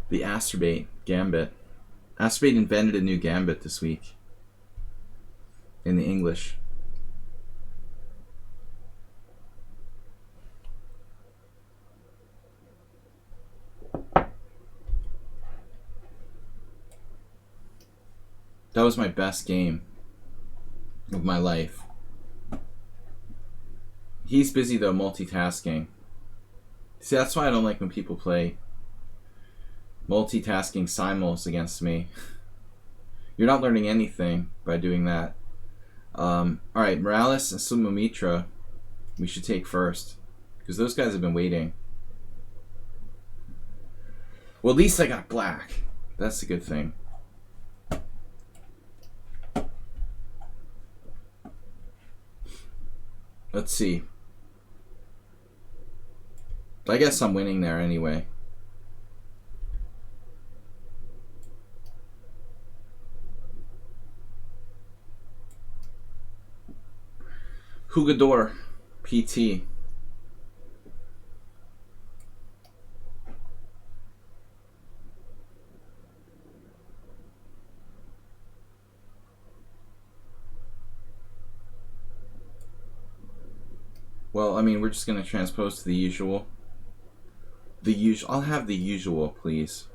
The Astrobate Gambit. Astrobate invented a new gambit this week in the English. That was my best game of my life. He's busy though multitasking. See, that's why I don't like when people play multitasking simuls against me. You're not learning anything by doing that. Alright, Morales and Sumomitra we should take first, because those guys have been waiting. Well, at least I got black. That's a good thing. Let's see. I guess I'm winning there anyway. Hugador, PT. Well, I mean, we're just going to transpose to the usual. I'll have the usual, please.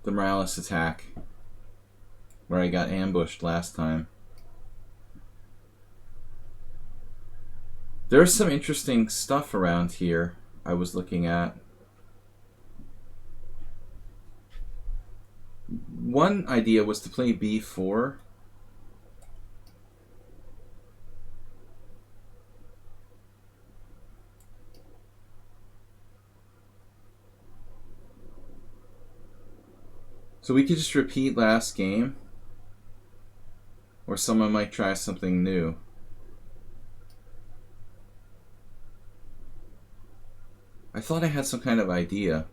The Morales attack, where I got ambushed last time. There's some interesting stuff around here I was looking at. One idea was to play b4. So we could just repeat last game, or someone might try something new. I thought I had some kind of idea.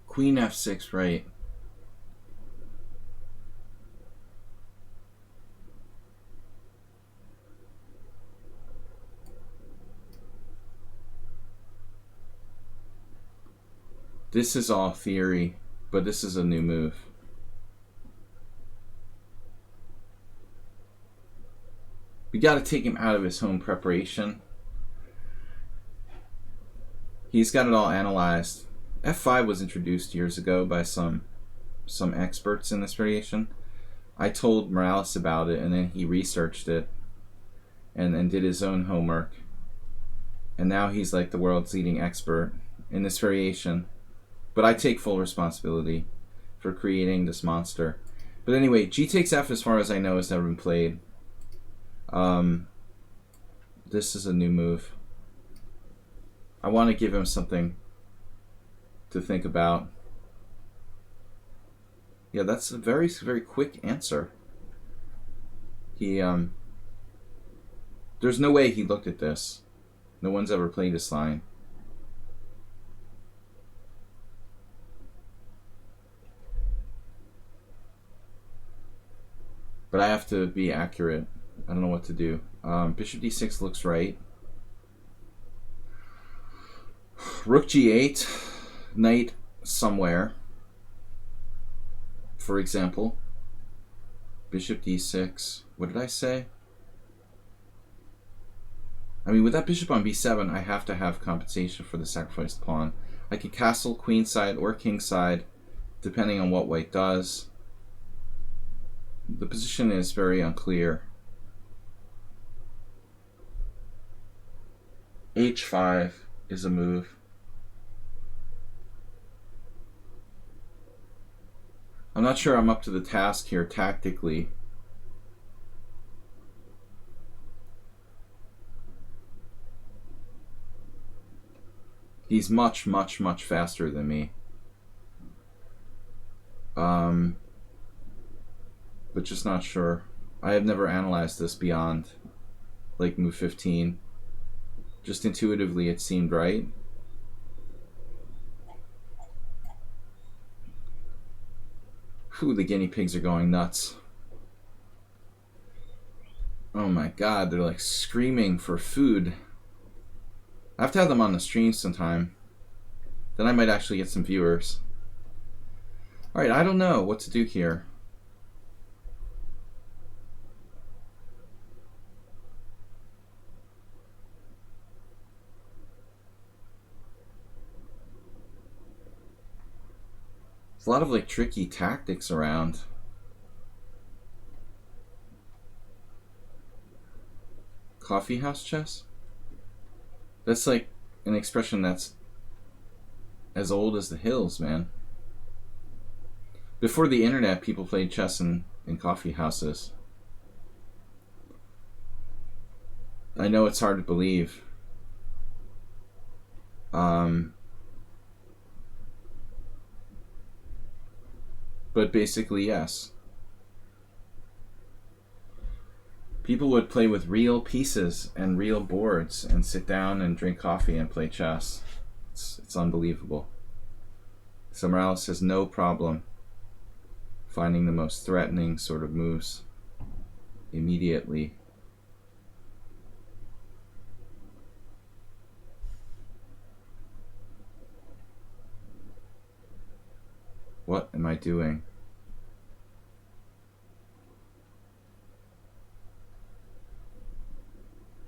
Queen f6, right. This is all theory, but this is a new move. We got to take him out of his home preparation. He's got it all analyzed. F5 was introduced years ago by some experts in this variation. I told Morales about it, and then he researched it and did his own homework. And now he's like the world's leading expert in this variation. But I take full responsibility for creating this monster. But anyway, G takes F, as far as I know, has never been played. This is a new move. I want to give him something to think about. Yeah, that's a very, very quick answer. There's no way he looked at this. No one's ever played this line. But I have to be accurate. I don't know what to do. Bishop d6 looks right. Rook g8. Knight somewhere. For example. Bishop d6. What did I say? I mean, with that bishop on b7, I have to have compensation for the sacrificed pawn. I could castle queenside or kingside, depending on what white does. The position is very unclear. h5 is a move. I'm not sure I'm up to the task here tactically. He's much, much, much faster than me. But just not sure. I have never analyzed this beyond like move 15. Just intuitively it seemed right. Whew, the guinea pigs are going nuts. Oh my god, they're like screaming for food. I have to have them on the stream sometime. Then I might actually get some viewers. Alright, I don't know what to do here. There's a lot of like tricky tactics around. Coffee house chess? That's like an expression that's as old as the hills, man. Before the internet, people played chess in coffee houses. I know it's hard to believe. But basically, yes. People would play with real pieces and real boards and sit down and drink coffee and play chess. It's unbelievable. So Morales has no problem finding the most threatening sort of moves immediately. What am I doing?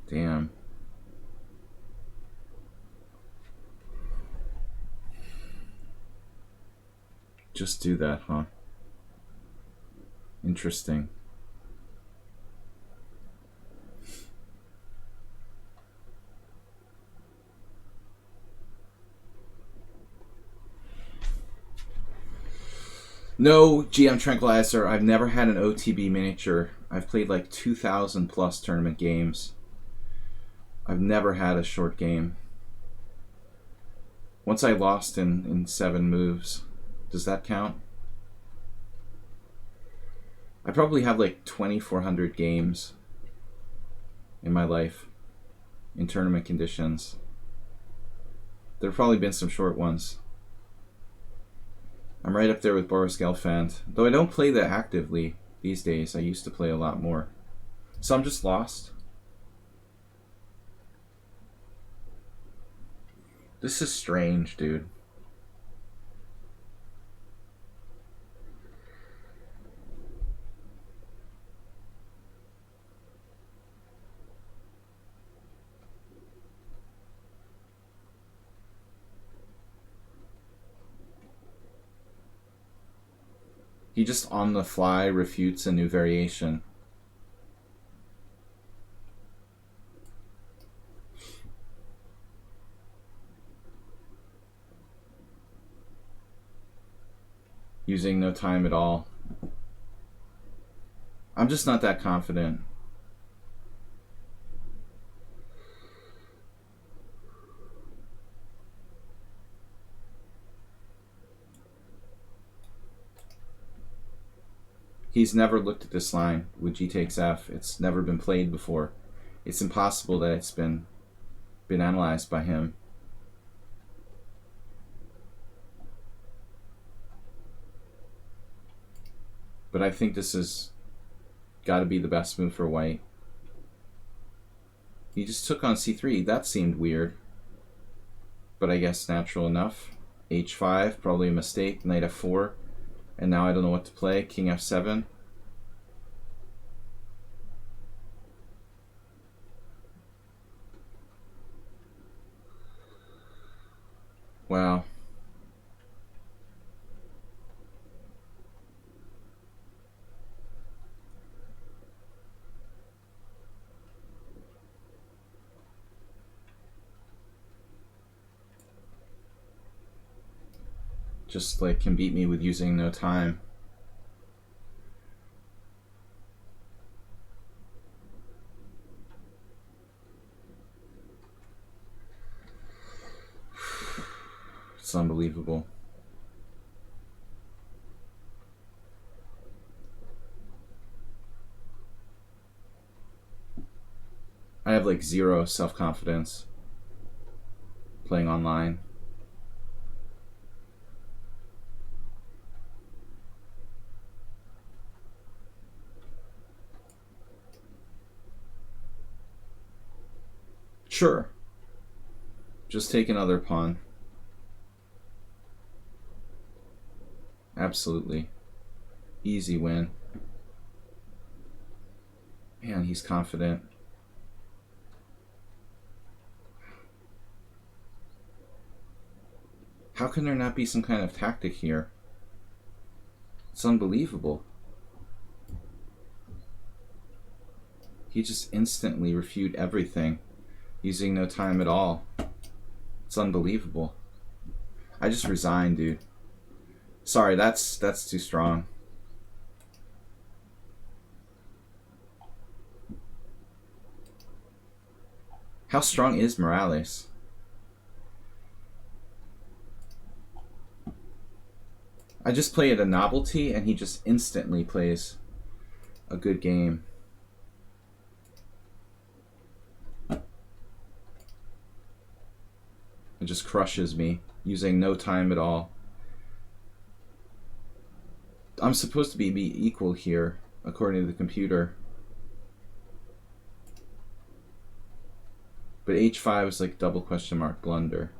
Damn. Just do that, huh? Interesting. No, GM Tranquilizer, I've never had an OTB miniature. I've played like 2,000 plus tournament games. I've never had a short game. Once I lost in 7 moves. Does that count? I probably have like 2,400 games in my life in tournament conditions. There have probably been some short ones. I'm right up there with Boris Gelfand. Though I don't play that actively these days. I used to play a lot more. So I'm just lost. This is strange, dude. He just on the fly refutes a new variation. Using no time at all. I'm just not that confident. He's never looked at this line with G takes F. It's never been played before. It's impossible that it's been analyzed by him. But I think this has got to be the best move for white. He just took on c3. That seemed weird. But I guess natural enough. h5, probably a mistake. Knight f4. And now I don't know what to play. King f7. Wow. Just like can beat me with using no time. It's unbelievable. I have like zero self-confidence playing online. Sure. Just take another pawn. Absolutely. Easy win. Man, he's confident. How can there not be some kind of tactic here? It's unbelievable. He just instantly refuted everything, using no time at all. It's unbelievable. I just resigned, dude. Sorry, that's too strong. How strong is Morales? I just played a novelty and he just instantly plays a good game. It just crushes me, using no time at all. I'm supposed to be equal here, according to the computer. But h5 is like double question mark blunder.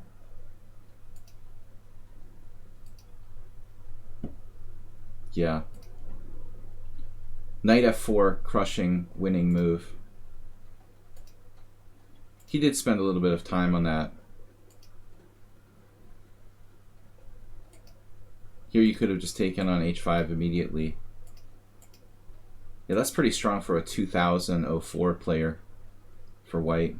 Yeah. Knight f4, crushing, winning move. He did spend a little bit of time on that. Here you could have just taken on h5 immediately. Yeah, that's pretty strong for a 2004 player for white.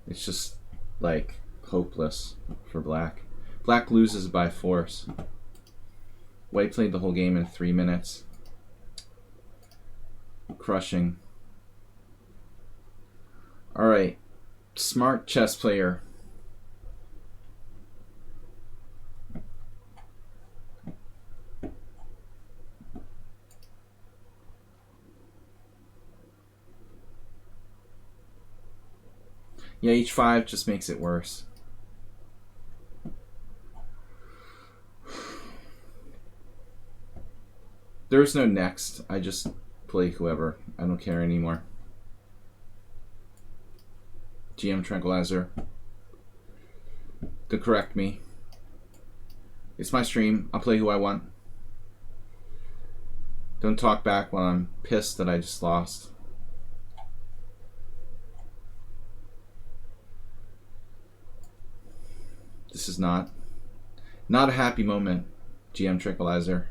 It's just like hopeless for black. Black loses by force. White played the whole game in 3 minutes. Crushing. All right, smart chess player. Yeah, h5 just makes it worse. There's no next. I just play whoever. I don't care anymore. GM Tranquilizer. To correct me. It's my stream. I'll play who I want. Don't talk back when I'm pissed that I just lost. This is not a happy moment, GM Tranquilizer.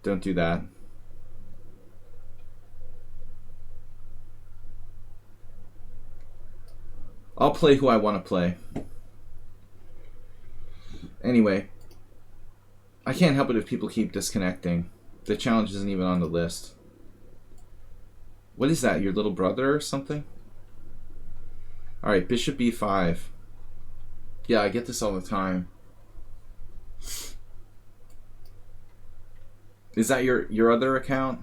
Don't do that. I'll play who I want to play. Anyway, I can't help it if people keep disconnecting. The challenge isn't even on the list. What is that, your little brother or something? Alright, bishop b5. Yeah, I get this all the time. Is that your other account?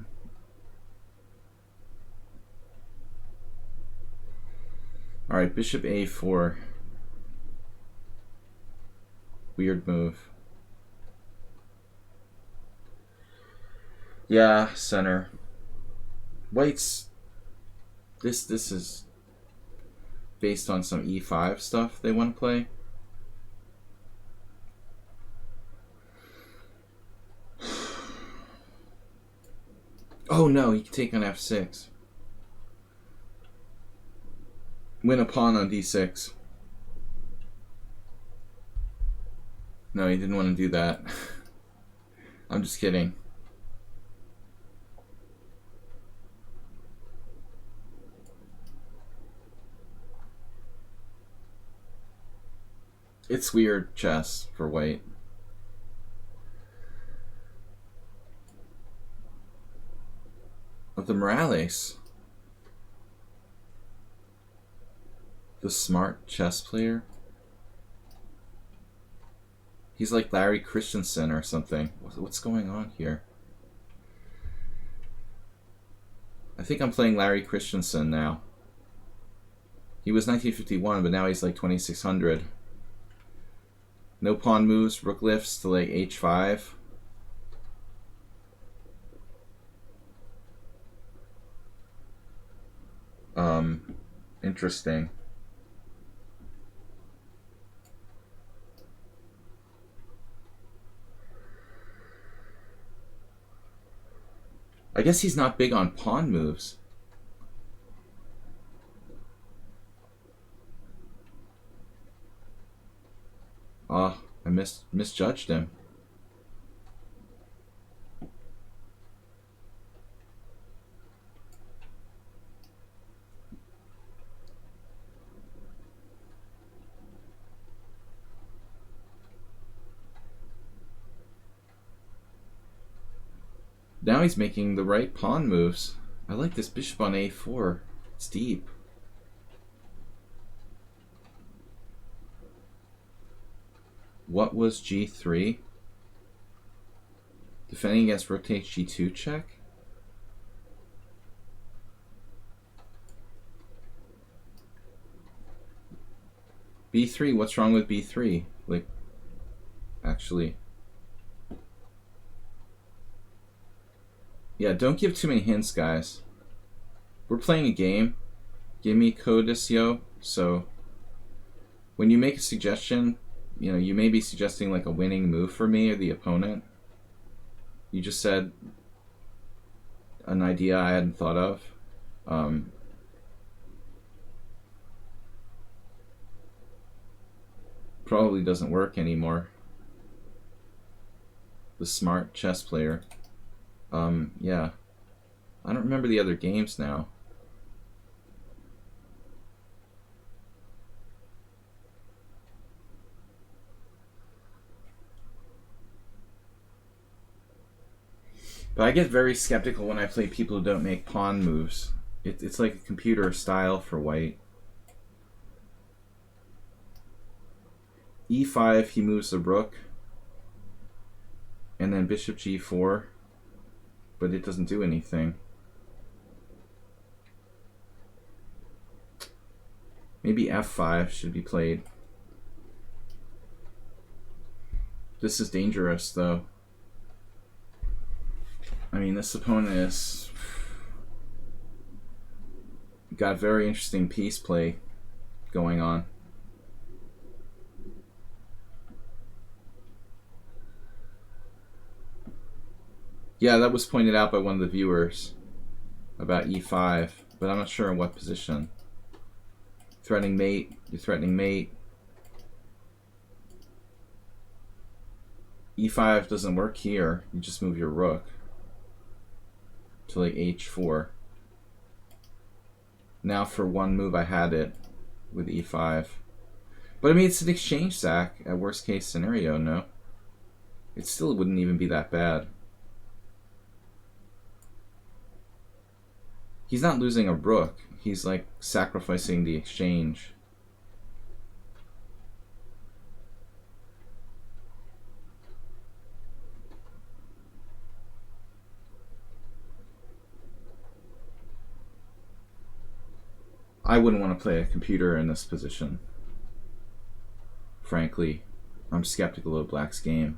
Alright, bishop a4. Weird move. Yeah, center. White's... This is based on some e5 stuff they want to play. Oh no, he can take on f6. Win a pawn on d6. No, he didn't want to do that. I'm just kidding. It's weird chess for white. of the Morales. The smart chess player. He's like Larry Christensen or something. What's going on here? I think I'm playing Larry Christensen now. He was 1951, but now he's like 2600. No pawn moves, rook lifts to like h5. Interesting. I guess he's not big on pawn moves. Oh, I misjudged him. Now he's making the right pawn moves. I like this bishop on a4. It's deep. What was g3? Defending against rook takes g2 check? b3, what's wrong with b3? Like, actually. Yeah, don't give too many hints, guys. We're playing a game. Give me codicio. So, when you make a suggestion, you know, you may be suggesting like a winning move for me or the opponent. You just said an idea I hadn't thought of. Probably doesn't work anymore. The smart chess player. Yeah. I don't remember the other games now. But I get very skeptical when I play people who don't make pawn moves. It's like a computer style for white. e5, he moves the rook. And then bishop g4. But it doesn't do anything. Maybe f5 should be played. This is dangerous, though. I mean, this opponent is got very interesting piece play going on. Yeah, that was pointed out by one of the viewers about e5, but I'm not sure in what position. Threatening mate, you're threatening mate. e5 doesn't work here. You just move your rook to like h4. Now for one move I had it with e5. But I mean, it's an exchange sack at worst case scenario, no? It still wouldn't even be that bad. He's not losing a rook. He's like sacrificing the exchange. I wouldn't want to play a computer in this position. Frankly, I'm skeptical of Black's game.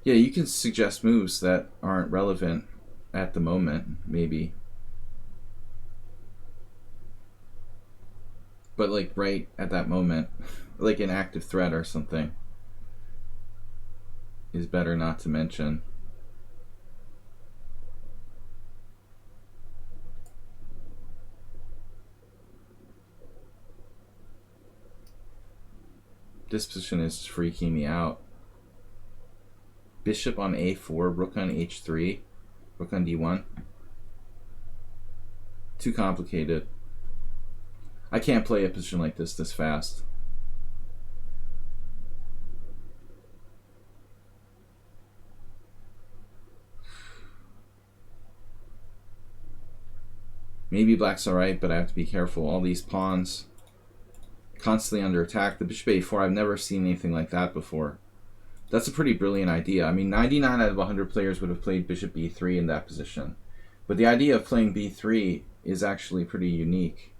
Yeah, you can suggest moves that aren't relevant at the moment, maybe. But like right at that moment, like an active threat or something, is better not to mention. This position is freaking me out. Bishop on a4, rook on h3, rook on d1. Too complicated. I can't play a position like this fast. Maybe black's alright, but I have to be careful. All these pawns constantly under attack. The bishop a4, I've never seen anything like that before. That's a pretty brilliant idea. I mean, 99 out of 100 players would have played bishop b3 in that position. But the idea of playing b3 is actually pretty unique,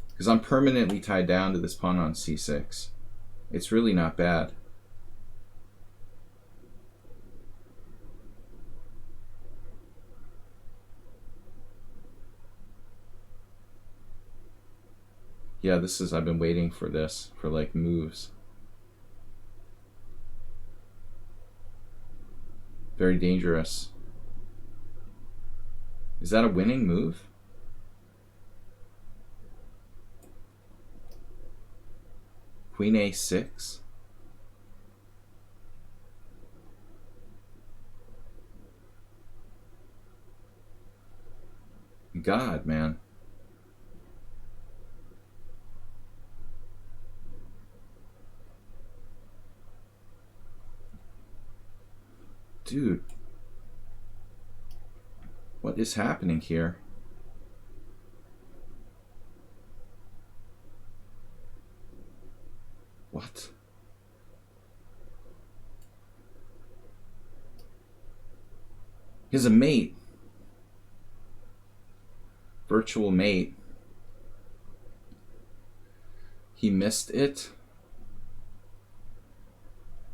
because I'm permanently tied down to this pawn on c6. It's really not bad. Yeah, I've been waiting for this, for like moves. Very dangerous. Is that a winning move? Queen a6? God, man. Dude. What is happening here? What? He's a mate. Virtual mate. He missed it.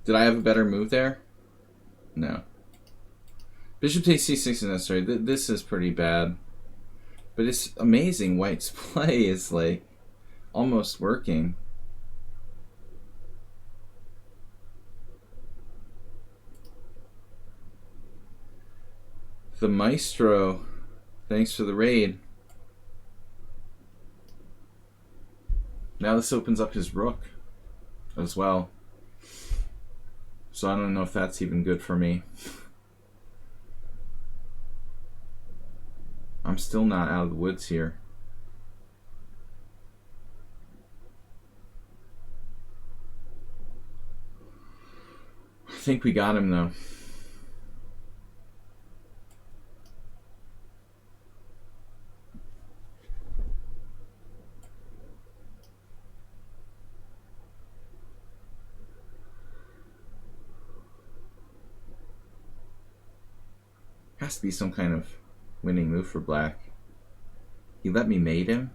Did I have a better move there? No. Bishop takes c6 is necessary. This is pretty bad. But it's amazing. White's play is like almost working. The Maestro, thanks for the raid. Now this opens up his rook as well. So I don't know if that's even good for me. I'm still not out of the woods here. I think we got him though. Has to be some kind of winning move for black. He let me mate him.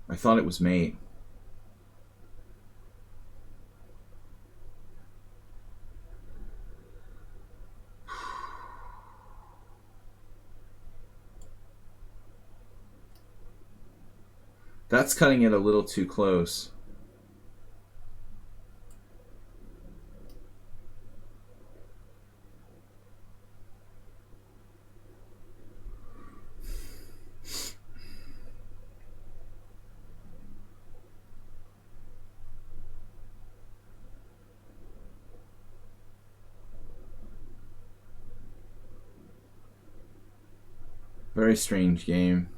I thought it was mate. That's cutting it a little too close. Very strange game.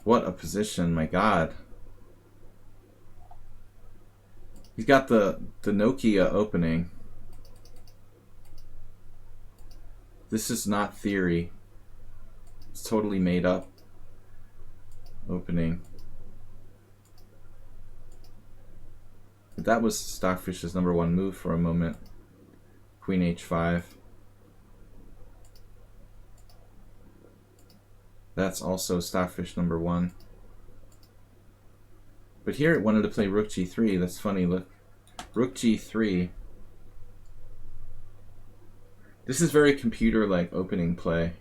What a position, my God. He's got the Nokia opening. This is not theory. It's totally made up opening. But that was Stockfish's #1 move for a moment. Queen h5. That's also Stockfish #1. But here it wanted to play Rook g3. That's funny, look. Rook g3. This is very computer-like opening play.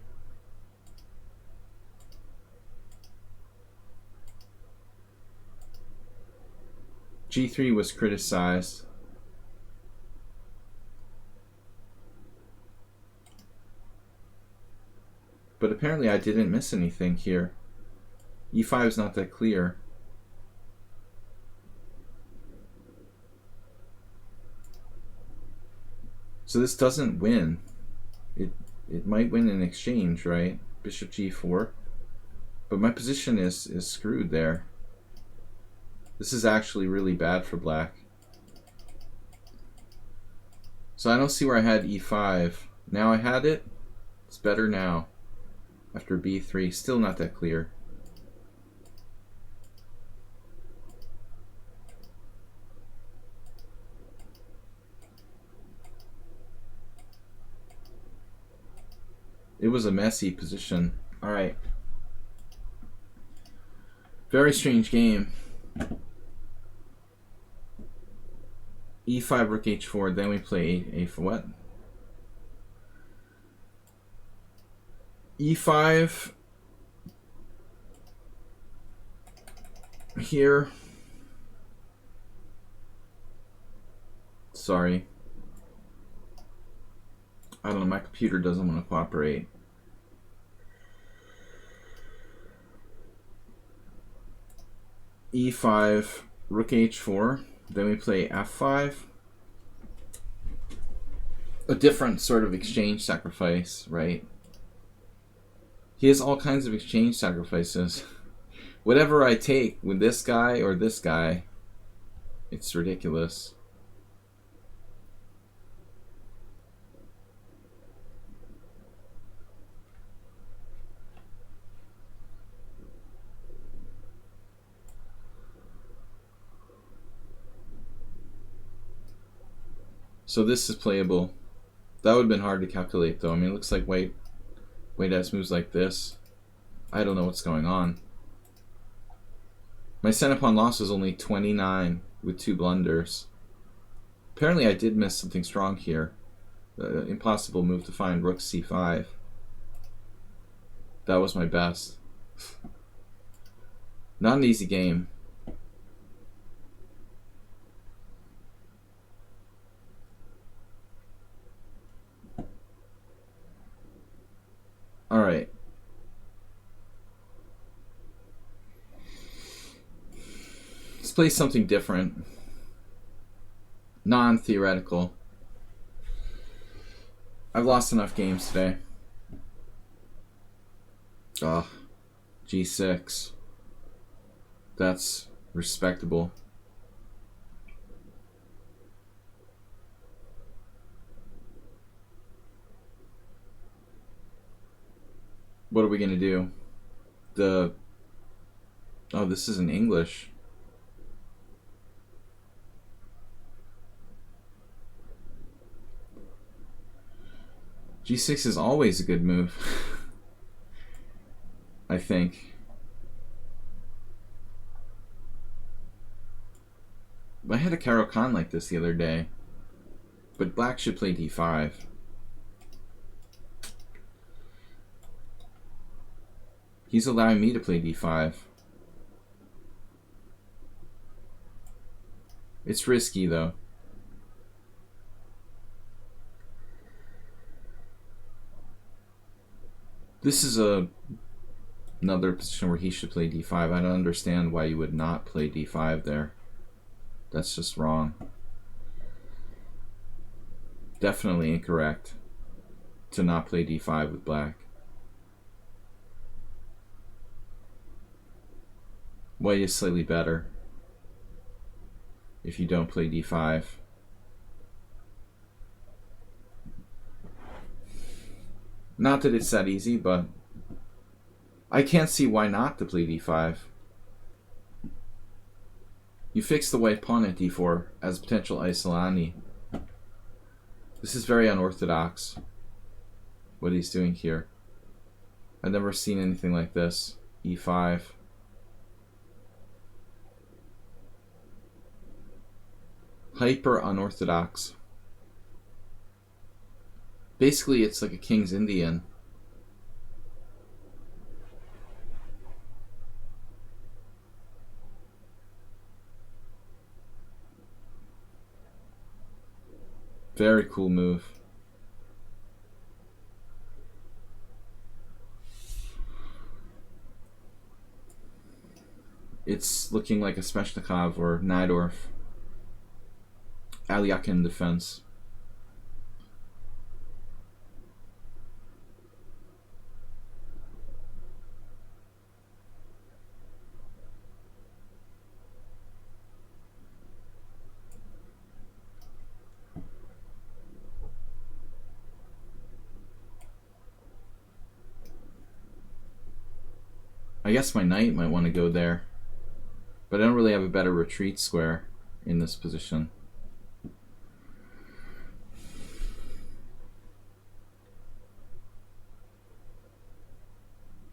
g3 was criticized. But apparently I didn't miss anything here. E5 is not that clear. So this doesn't win. It might win in exchange, right? Bishop G4. But my position is screwed there. This is actually really bad for black. So I don't see where I had E5. Now I had it. It's better now. After B3, still not that clear. It was a messy position. All right. Very strange game. E5, rook H4, then we play A for what? E5 here. Sorry. I don't know, my computer doesn't want to cooperate. E5, rook H4, then we play F5. A different sort of exchange sacrifice, right? He has all kinds of exchange sacrifices. Whatever I take with this guy or this guy, it's ridiculous. So this is playable. That would have been hard to calculate though. I mean, it looks like white has moves like this. I don't know what's going on. My center pawn loss was only 29 with 2 blunders. Apparently I did miss something strong here. Impossible move to find rook c5. That was my best. Not an easy game. All right. Let's play something different. Non-theoretical. I've lost enough games today. Ah, G6. That's respectable. What are we gonna do? Oh, this is in English. G6 is always a good move. I think. I had a Caro-Kann like this the other day. But black should play D5. He's allowing me to play D5. It's risky though. This is another position where he should play D5. I don't understand why you would not play D5 there. That's just wrong. Definitely incorrect to not play D5 with black. White is slightly better if you don't play D5. Not that it's that easy, but I can't see why not to play D5. You fix the white pawn at D4 as potential Isolani. This is very unorthodox, what he's doing here. I've never seen anything like this. E5. Hyper unorthodox. Basically, it's like a King's Indian. Very cool move. It's looking like a Sveshnikov or Najdorf. Alyakin defense. I guess my knight might want to go there, but I don't really have a better retreat square in this position.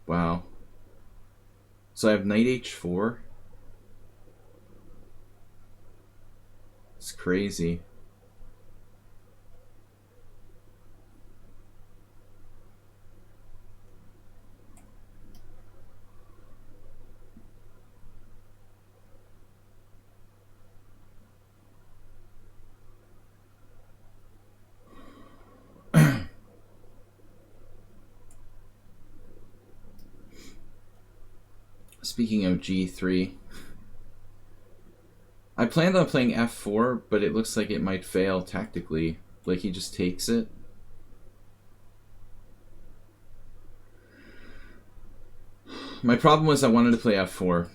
Wow. So I have knight h4. It's crazy. Speaking of g3, I planned on playing f4, but it looks like it might fail tactically. Like he just takes it. My problem was I wanted to play f4.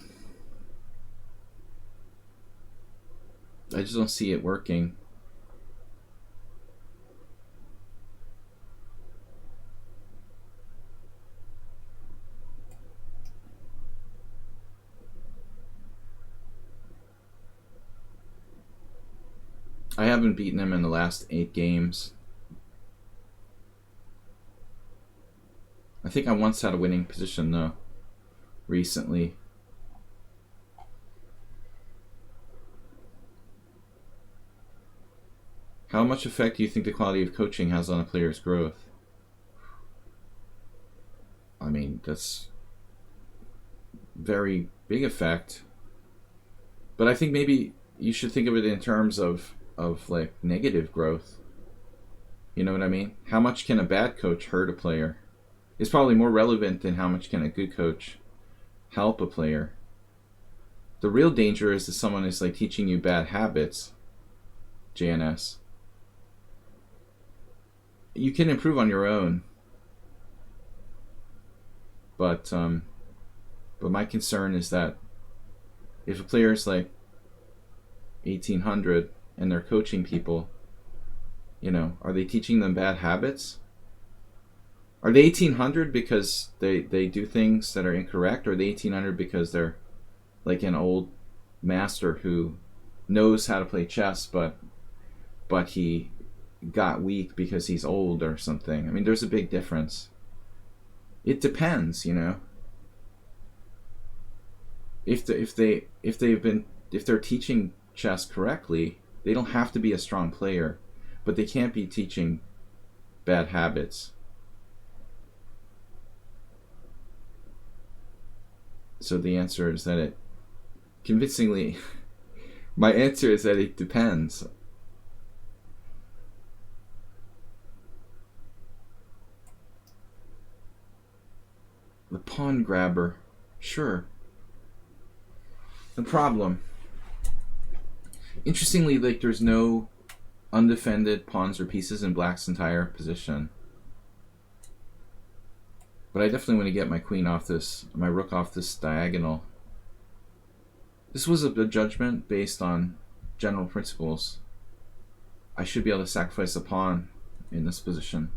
I just don't see it working. I haven't beaten him in the last 8 games. I think I once had a winning position though, recently. How much effect do you think the quality of coaching has on a player's growth? I mean, that's very big effect. But I think maybe you should think of it in terms of like negative growth. You know what I mean? How much can a bad coach hurt a player? It's probably more relevant than how much can a good coach help a player. The real danger is that someone is like teaching you bad habits, JNS. You can improve on your own, but my concern is that if a player is like 1800 and they're coaching people, you know, are they teaching them bad habits? Are they 1800 because they do things that are incorrect, or are they 1800 because they're like an old master who knows how to play chess, but he got weak because he's old or something? I mean, there's a big difference. It depends, you know. If they're teaching chess correctly, they don't have to be a strong player, but they can't be teaching bad habits. So the answer is that it convincingly my answer is that it depends. The pawn grabber, sure. The problem, interestingly, like there's no undefended pawns or pieces in black's entire position. But I definitely want to get my queen off this, my rook off this diagonal. This was a judgment based on general principles. I should be able to sacrifice a pawn in this position.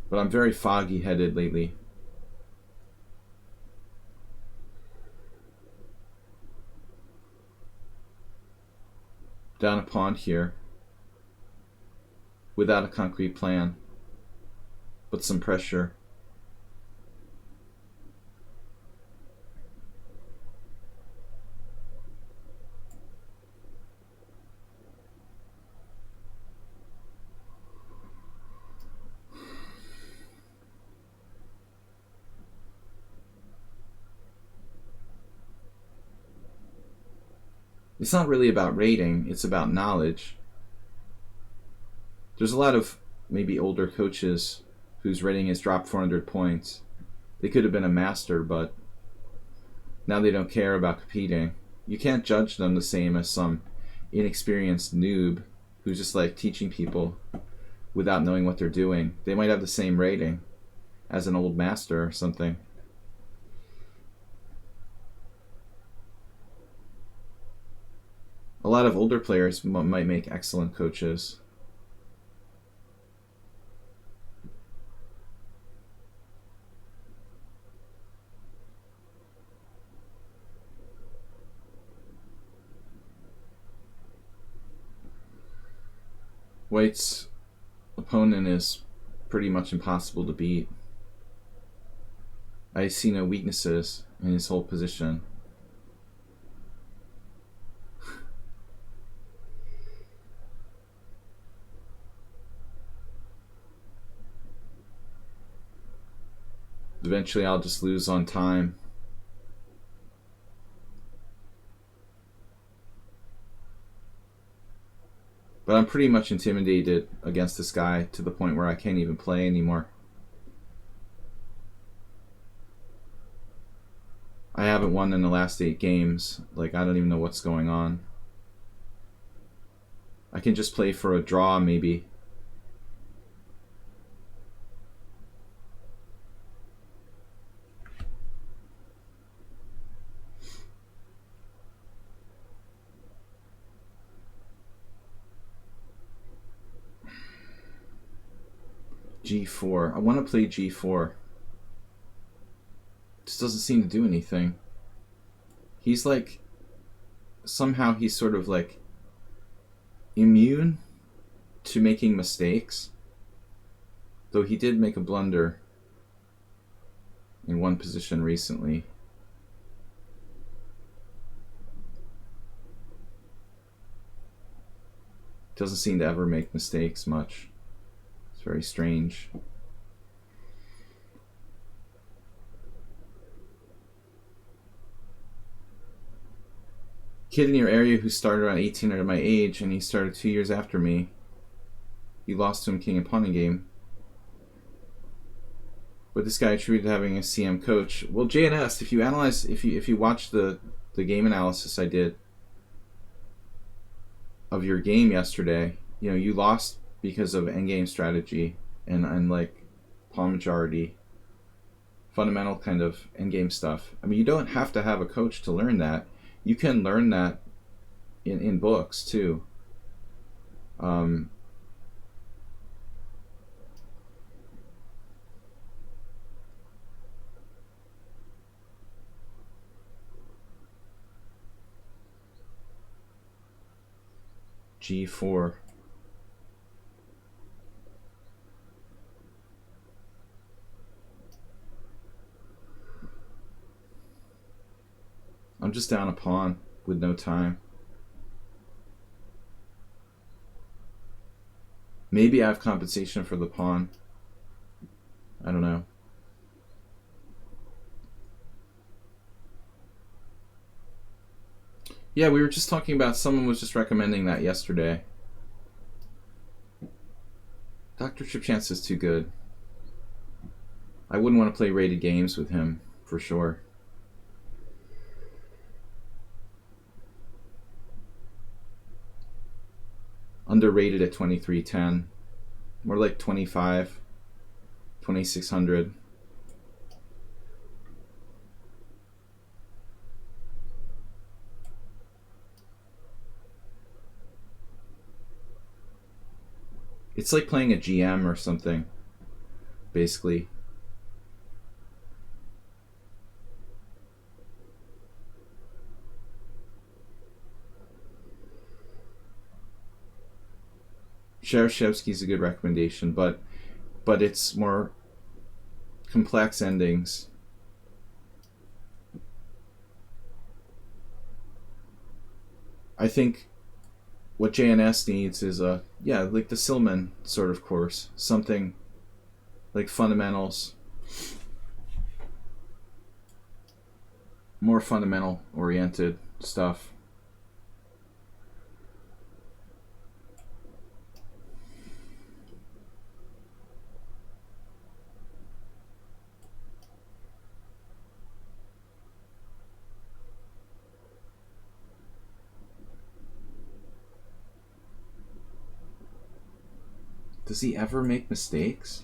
But I'm very foggy-headed lately. Down a pawn here without a concrete plan, but some pressure. It's not really about rating, it's about knowledge. There's a lot of maybe older coaches whose rating has dropped 400 points. They could have been a master, but now they don't care about competing. You can't judge them the same as some inexperienced noob who's just like teaching people without knowing what they're doing. They might have the same rating as an old master or something. A lot of older players might make excellent coaches. White's opponent is pretty much impossible to beat. I see no weaknesses in his whole position. Eventually I'll just lose on time. But I'm pretty much intimidated against this guy to the point where I can't even play anymore. I haven't won in the last 8 games. Like, I don't even know what's going on. I can just play for a draw, maybe. G4. I want to play G4. Just doesn't seem to do anything. He's like, somehow he's sort of like immune to making mistakes. Though he did make a blunder in one position recently. Doesn't seem to ever make mistakes much. It's very strange. Kid in your area who started around 18 at my age, and he started 2 years after me. You lost to him king and pawn in game. But this guy attributed having a CM coach. Well, JNS, if you analyze, if you watch the game analysis I did of your game yesterday, you know, you lost because of endgame strategy and like pawn majority, fundamental kind of endgame stuff. I mean, you don't have to have a coach to learn that. You can learn that in books too. G4. I'm just down a pawn with no time. Maybe I have compensation for the pawn. I don't know. Yeah, we were just talking about, someone was just recommending that yesterday. Dr. Chipchance is too good. I wouldn't want to play rated games with him, for sure. Underrated at 2310. More like 25, 2600. It's like playing a GM or something, basically. Shereshevsky's a good recommendation, but it's more complex endings. I think what JNS needs is like the Silman sort of course, something like fundamentals, more fundamental oriented stuff. Does he ever make mistakes?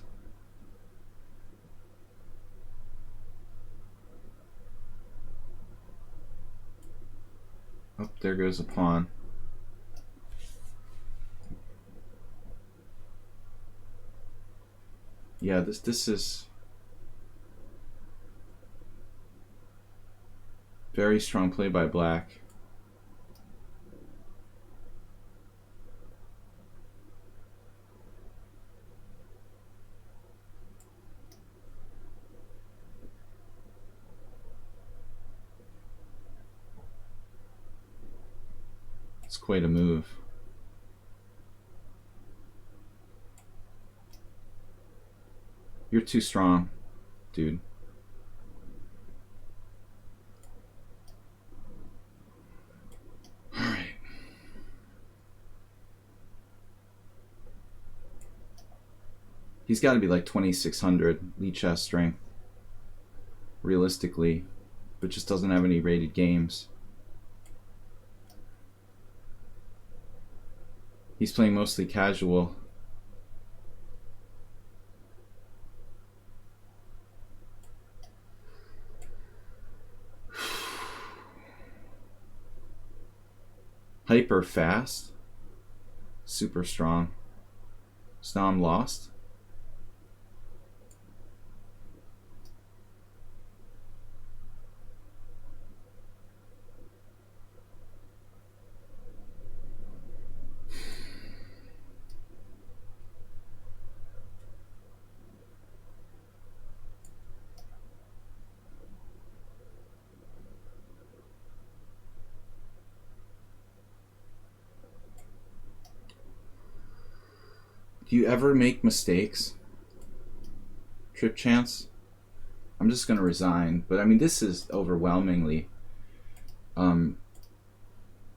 Oh, there goes a pawn. Yeah, this is very strong play by black. It's quite a move. You're too strong, dude. All right. He's got to be like 2600 lichess strength, realistically, but just doesn't have any rated games. He's playing mostly casual. Hyper fast. Super strong. So now I'm lost. Do you ever make mistakes? Trip chance? I'm just gonna resign. But I mean, this is overwhelmingly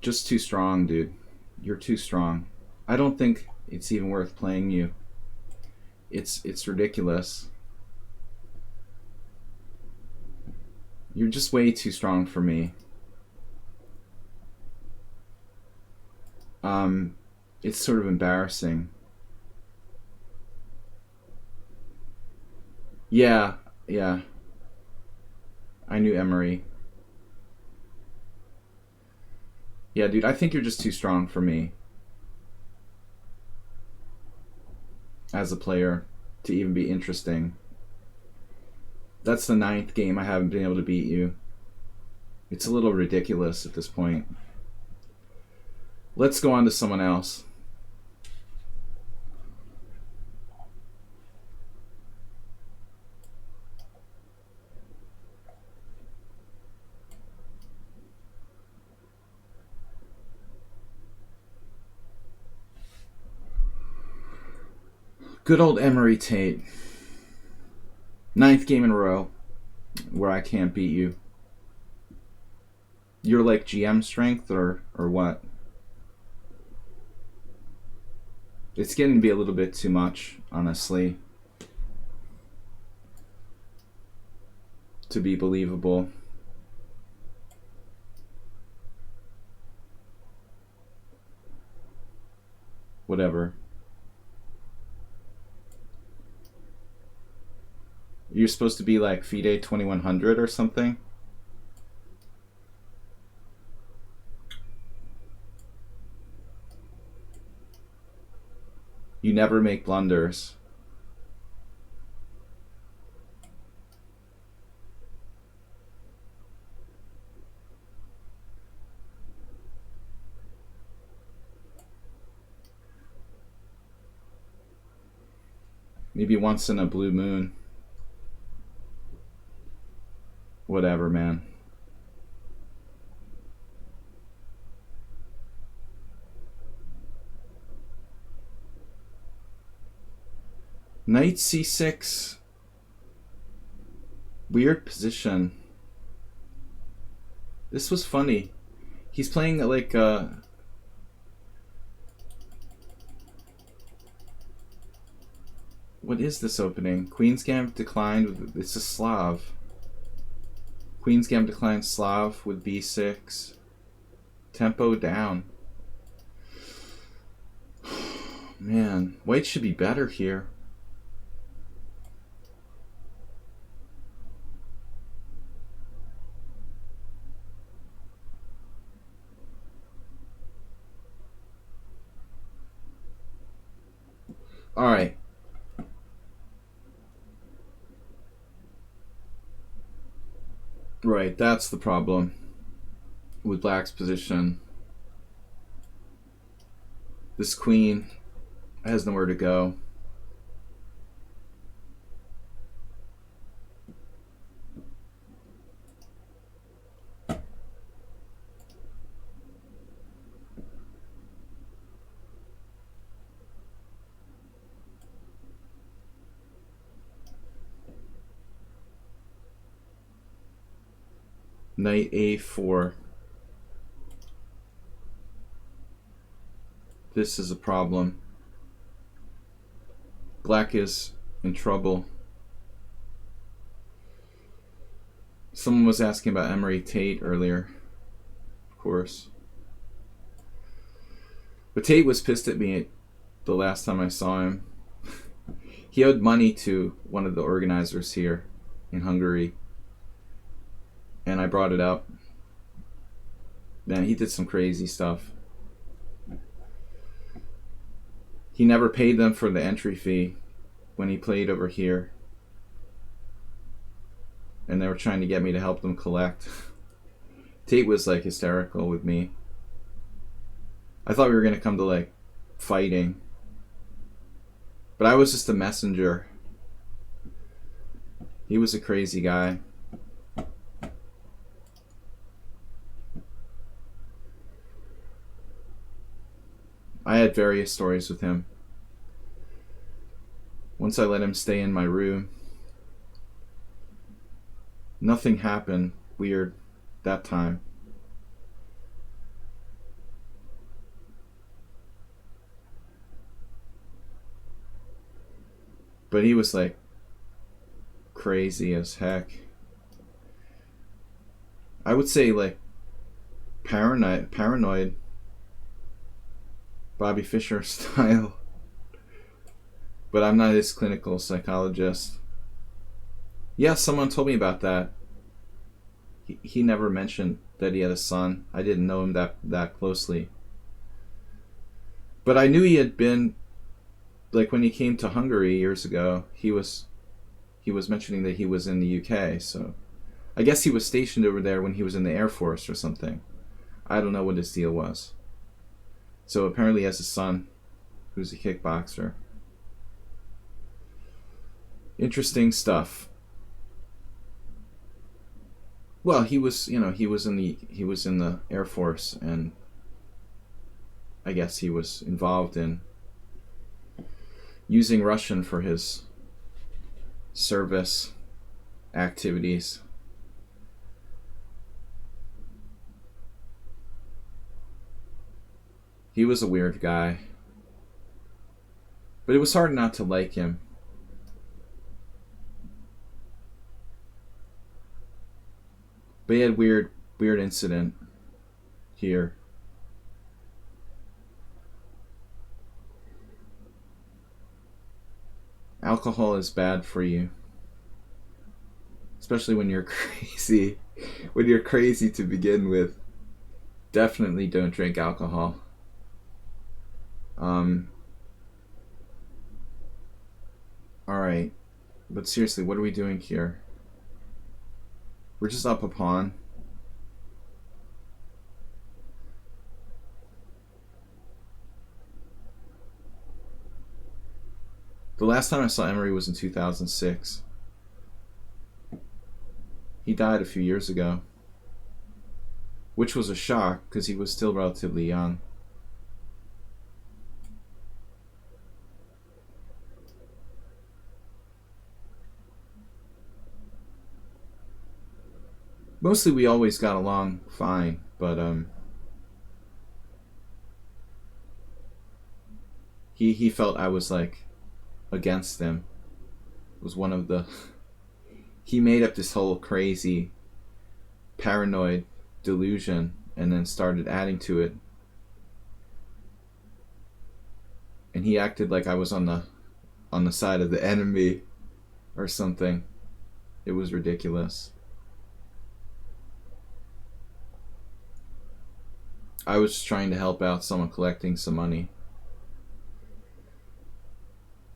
just too strong, dude. You're too strong. I don't think it's even worth playing you. It's ridiculous. You're just way too strong for me. It's sort of embarrassing. Yeah. I knew Emery. Yeah, dude, I think you're just too strong for me as a player to even be interesting. That's the 9th game I haven't been able to beat you. It's a little ridiculous at this point. Let's go on to someone else. Good old Emery Tate. 9th game in a row where I can't beat you. You're like GM strength or what? It's getting to be a little bit too much, honestly, to be believable. Whatever. You're supposed to be like FIDE 2100 or something? You never make blunders. Maybe once in a blue moon. Whatever, man. Knight c6. Weird position. This was funny. He's playing like what is this opening? Queen's Gambit declined. It's a Slav. Queen's Gambit declined Slav with b6. Tempo down. Man, white should be better here. All right. Right, that's the problem with black's position. This queen has nowhere to go. Knight a4. This is a problem. Black is in trouble. Someone was asking about Emery Tate earlier, of course. But Tate was pissed at me the last time I saw him. He owed money to one of the organizers here in Hungary. And I brought it up. Man, he did some crazy stuff. He never paid them for the entry fee when he played over here. And they were trying to get me to help them collect. Tate was like hysterical with me. I thought we were going to come to like fighting. But I was just a messenger. He was a crazy guy. I had various stories with him. Once I let him stay in my room, nothing happened weird that time. But he was like crazy as heck. I would say like paranoid Bobby Fischer style. But I'm not his clinical psychologist. Yeah, someone told me about that. He never mentioned that he had a son. I didn't know him that closely. But I knew he had been, like when he came to Hungary years ago, he was mentioning that he was in the UK, so I guess he was stationed over there when he was in the Air Force or something. I don't know what his deal was. So apparently he has a son who's a kickboxer. Interesting stuff. Well, he was in the Air Force, and I guess he was involved in using Russian for his service activities. He was a weird guy. But it was hard not to like him. But he had weird incident here. Alcohol is bad for you. Especially when you're crazy. When you're crazy to begin with. Definitely don't drink alcohol. Alright. But seriously, what are we doing here? We're just up a pawn. The last time I saw Emery was in 2006. He died a few years ago. Which was a shock, because he was still relatively young. Mostly we always got along fine, but he felt I was like against him. It was one of the he made up this whole crazy paranoid delusion and then started adding to it. And and he acted like I was on the side of the enemy or something. It was ridiculous. I was just trying to help out someone collecting some money.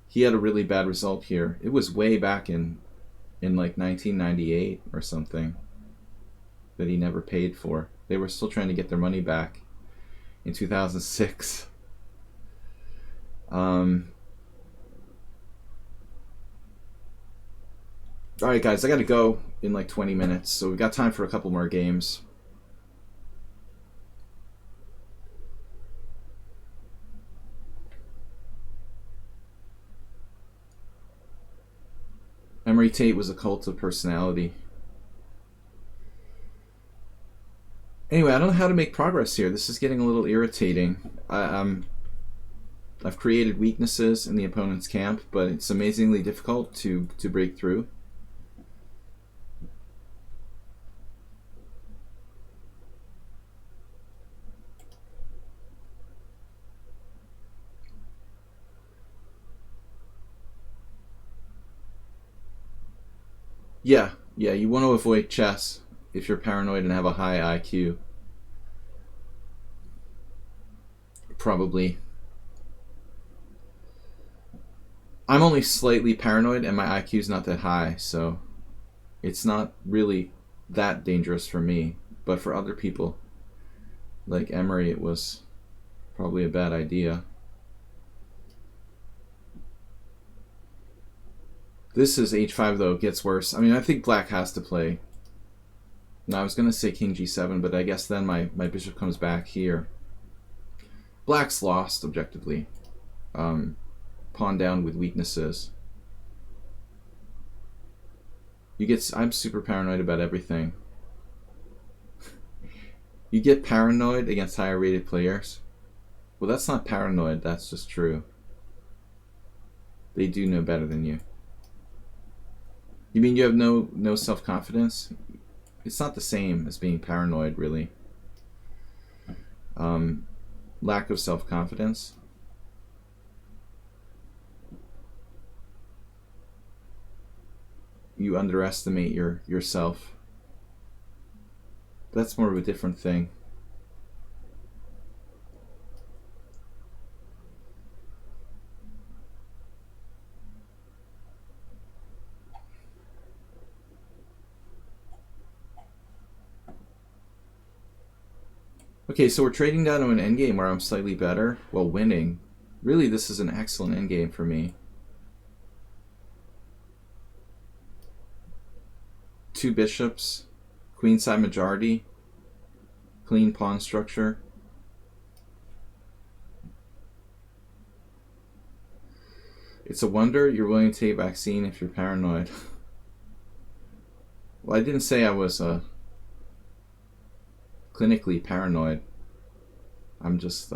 He had a really bad result here. It was way back in like 1998 or something that he never paid for. They were still trying to get their money back in 2006. Alright guys, I gotta go in like 20 minutes, so we've got time for a couple more games. Emery Tate was a cult of personality. Anyway, I don't know how to make progress here. This is getting a little irritating. I've created weaknesses in the opponent's camp, but it's amazingly difficult to break through. Yeah, you want to avoid chess if you're paranoid and have a high IQ. Probably. I'm only slightly paranoid and my IQ is not that high, so it's not really that dangerous for me. But for other people, like Emery, it was probably a bad idea. This is h5 though, it gets worse. I mean, I think black has to play. Now I was going to say king g7, but I guess then my bishop comes back here. Black's lost, objectively. Pawn down with weaknesses. I'm super paranoid about everything. You get paranoid against higher rated players? Well, that's not paranoid, that's just true. They do know better than you. You mean you have no self-confidence? It's not the same as being paranoid, really. Lack of self-confidence. You underestimate yourself. That's more of a different thing. Okay, so we're trading down to an endgame where I'm slightly better while winning. Really, this is an excellent endgame for me. Two bishops, queenside majority, clean pawn structure. It's a wonder you're willing to take vaccine if you're paranoid. Well, I didn't say I was clinically paranoid. I'm just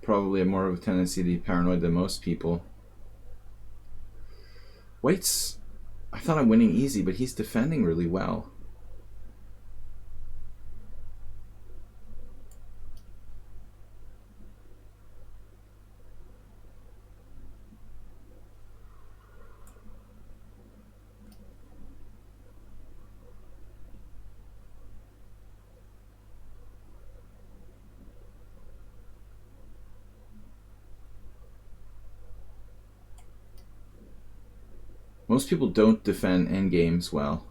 probably more of a tendency to be paranoid than most people. White's, I thought I'm winning easy, but he's defending really well. Most people don't defend endgames well.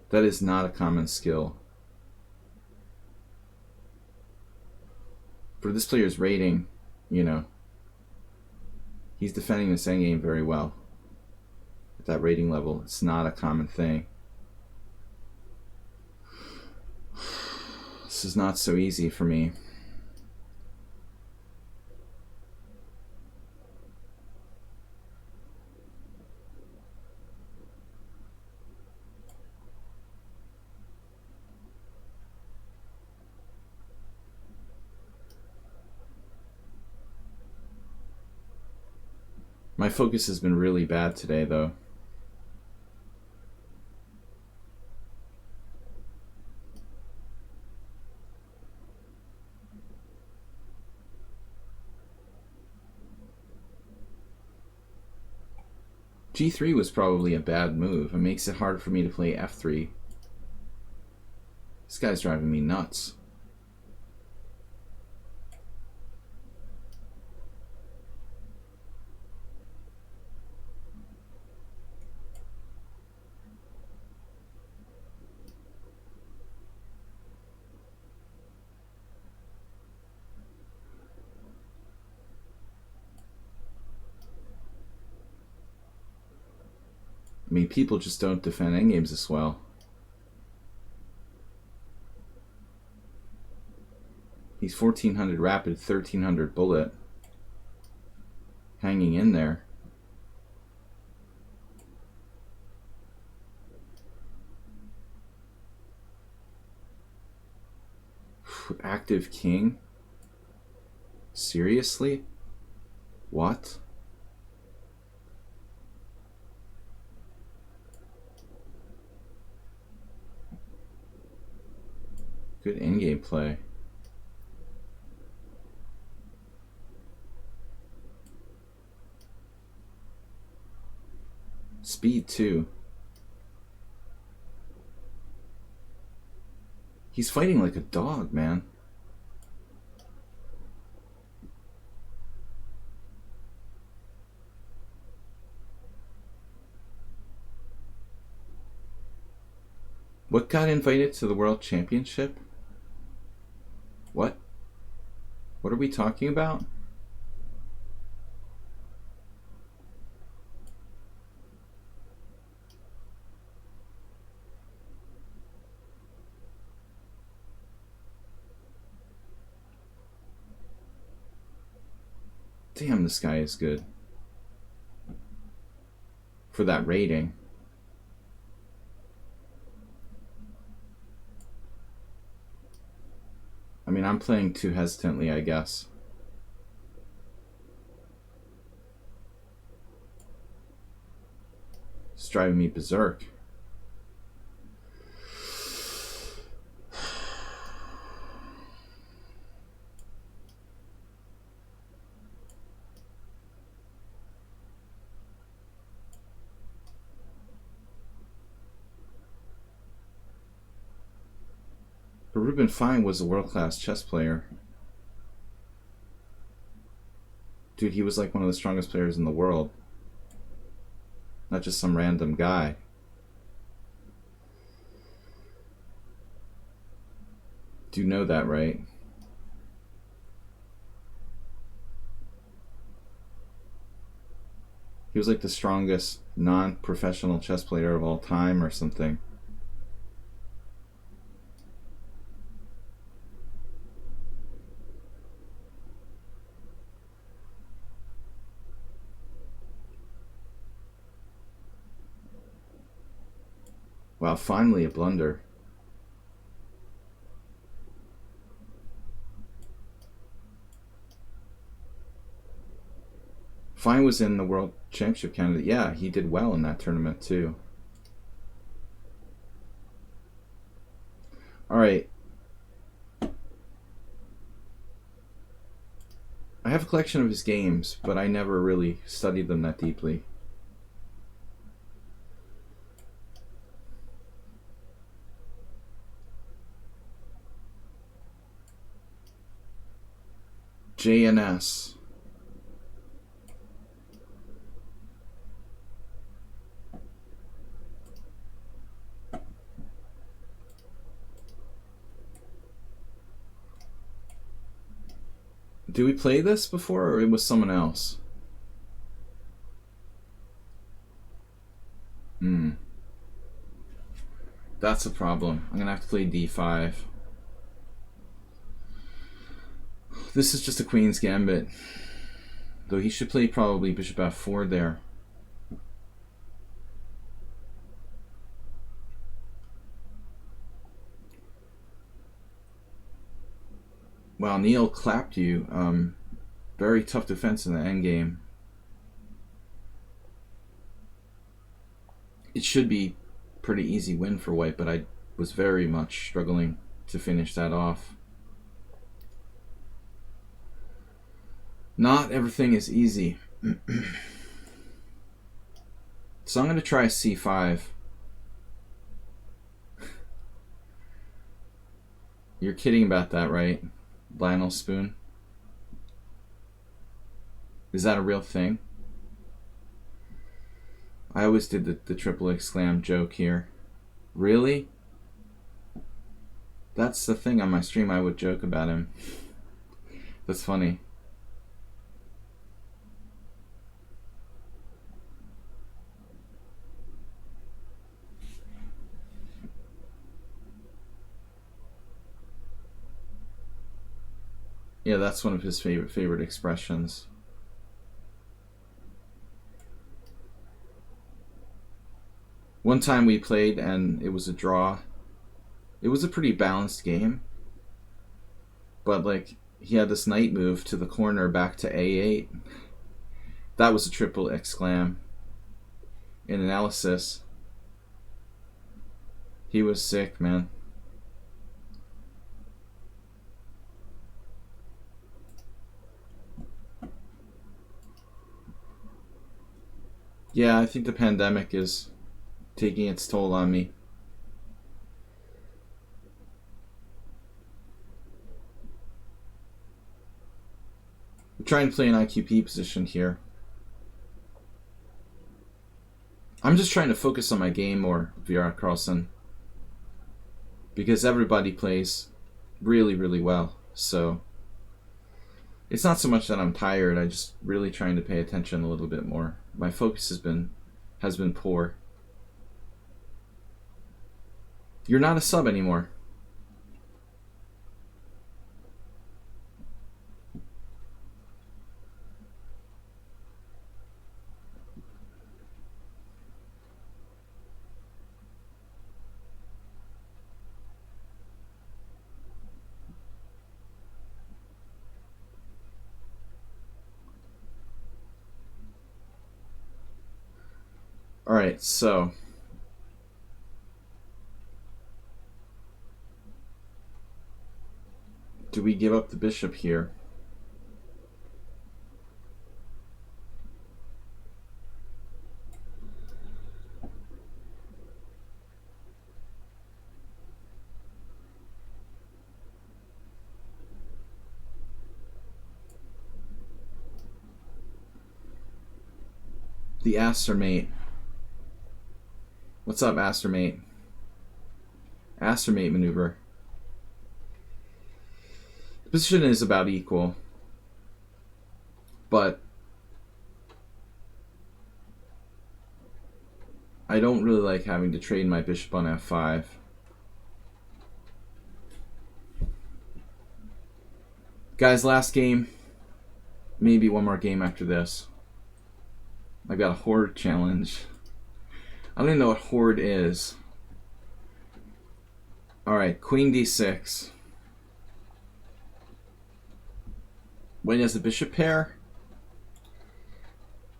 That is not a common skill. For this player's rating, you know, he's defending this endgame very well. At that rating level, it's not a common thing. This is not so easy for me. My focus has been really bad today, though. G3 was probably a bad move. It makes it harder for me to play F3. This guy's driving me nuts. I mean, people just don't defend endgames as well. He's 1400 rapid, 1300 bullet. Hanging in there. Active king? Seriously? What? Good in-game play. Speed too. He's fighting like a dog, man. What got invited to the World Championship? What? What are we talking about? Damn, this guy is good. For that rating. I mean, I'm playing too hesitantly, I guess. It's driving me berserk. But Ruben Fine was a world-class chess player. Dude, he was like one of the strongest players in the world. Not just some random guy. Do you know that, right? He was like the strongest non-professional chess player of all time or something. Wow, finally a blunder. Fine was in the World Championship candidate. Yeah, he did well in that tournament too. All right. I have a collection of his games, but I never really studied them that deeply. JNS. Did we play this before, or it was someone else? That's a problem. I'm gonna have to play d5. This is just a queen's gambit. Though he should play probably bishop f4 there. Wow, Neil clapped you. Very tough defense in the endgame. it should be pretty easy win for white, but I was very much struggling to finish that off. Not everything is easy. So I'm going to try c5. You're kidding about that, right? Lionel Spoon? Is that a real thing? I always did the triple exclam joke here. Really? That's the thing on my stream, I would joke about him. That's funny. Yeah, that's one of his favorite expressions. One time we played and it was a draw. It was a pretty balanced game. But like, he had this knight move to the corner back to a8. That was a triple exclam. In analysis. He was sick, man. Yeah, I think the pandemic is taking its toll on me. I'm trying to play an IQP position here. I'm just trying to focus on my game more, VR Carlson. Because everybody plays really, really well. So it's not so much that I'm tired, I'm just really trying to pay attention a little bit more. My focus has been poor. You're not a sub anymore. Alright, so do we give up the bishop here? The Aster mate. What's up, Aster mate? Aster mate maneuver. The position is about equal, but I don't really like having to trade my bishop on f5. Guys, last game. Maybe one more game after this. I've got a horde challenge. I don't even know what horde is. Alright, queen d6. White has a bishop pair.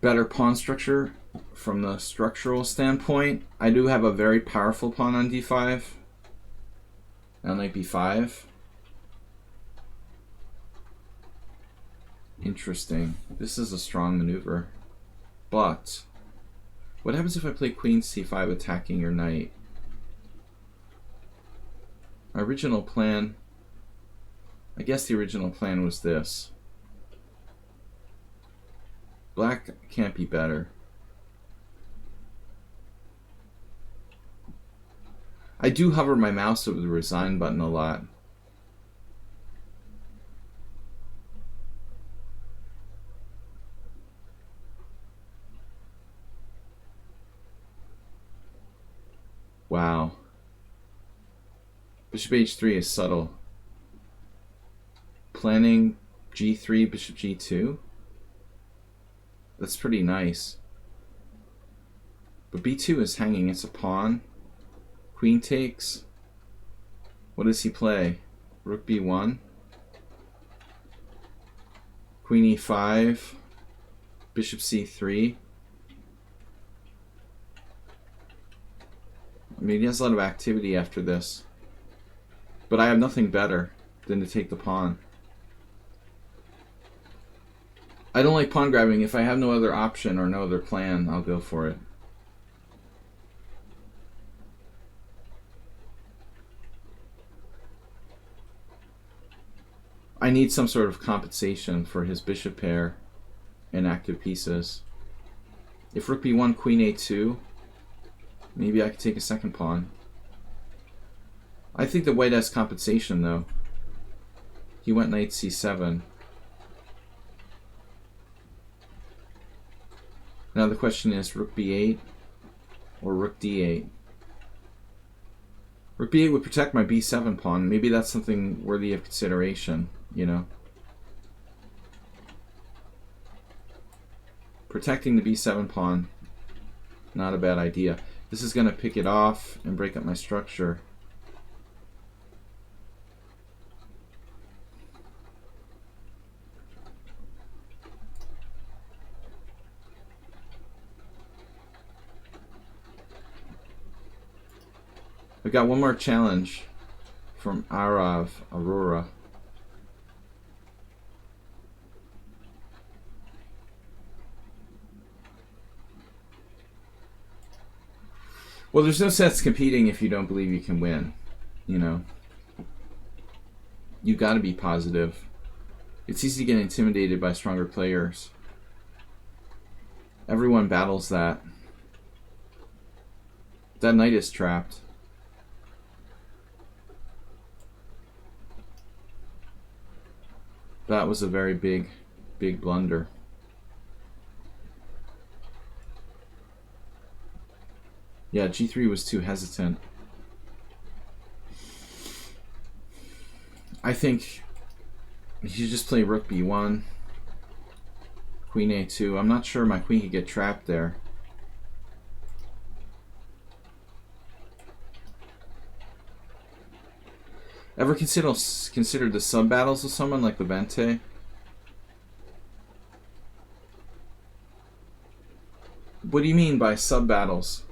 Better pawn structure from the structural standpoint. I do have a very powerful pawn on d5. On knight b5. Interesting. This is a strong maneuver. But what happens if I play queen c5 attacking your knight? My original plan, I guess the original plan was this. Black can't be better. I do hover my mouse over the resign button a lot. Wow. Bishop h3 is subtle. Planning g3, bishop g2? That's pretty nice. But b2 is hanging. It's a pawn. Queen takes. What does he play? Rook b1. Queen e5. Bishop c3. I mean, he has a lot of activity after this. But I have nothing better than to take the pawn. I don't like pawn grabbing. If I have no other option or no other plan, I'll go for it. I need some sort of compensation for his bishop pair and active pieces. If rook b1, queen a2, maybe I could take a second pawn. I think the white has compensation, though. He went knight c7. Now the question is rook b8 or rook d8. Rook b8 would protect my b7 pawn. Maybe that's something worthy of consideration, you know. Protecting the b7 pawn, not a bad idea. This is going to pick it off and break up my structure. I've got one more challenge from Aurora. Well, there's no sense competing if you don't believe you can win, you know. You got to be positive. It's easy to get intimidated by stronger players. Everyone battles that. That knight is trapped. That was a very big blunder. Yeah, g3 was too hesitant. I think he should just play rook b1, queen a2. I'm not sure my queen could get trapped there. Ever considered the sub battles with someone like Levente? What do you mean by sub battles?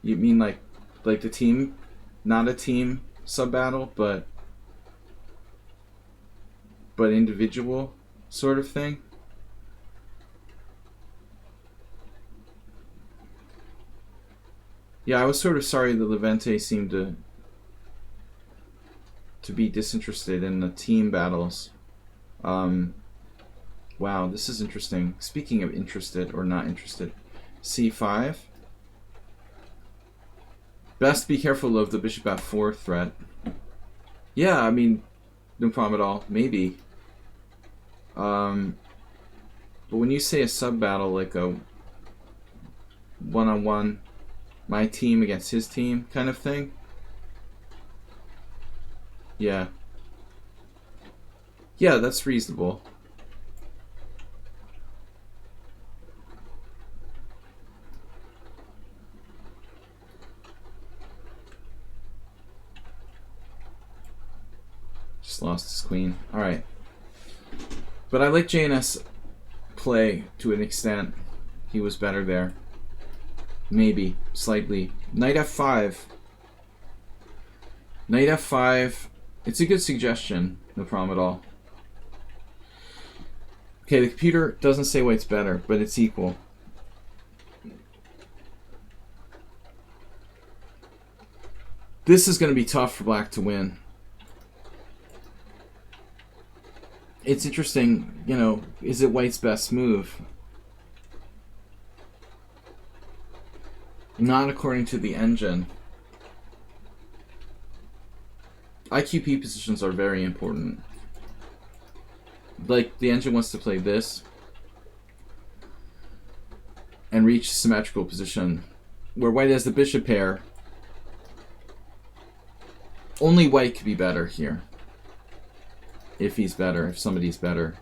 You mean like the team, not a team sub battle, but individual sort of thing? Yeah, I was sort of sorry that Levente seemed to be disinterested in the team battles. Wow, this is interesting. Speaking of interested or not interested, c5. Best be careful of the bishop f4 threat. Yeah, I mean, no problem at all. Maybe. But when you say a sub battle, like a one-on-one, my team against his team kind of thing. Yeah. Yeah, that's reasonable. Just lost his queen. Alright. But I like JNS play to an extent. He was better there. Maybe. Slightly. Knight f5. Knight f5. It's a good suggestion. No problem at all. Okay, the computer doesn't say white's better, but it's equal. This is going to be tough for black to win. It's interesting, you know, is it white's best move? Not according to the engine. IQP positions are very important. Like, the engine wants to play this and reach symmetrical position where white has the bishop pair. Only white could be better here. If he's better, if somebody's better.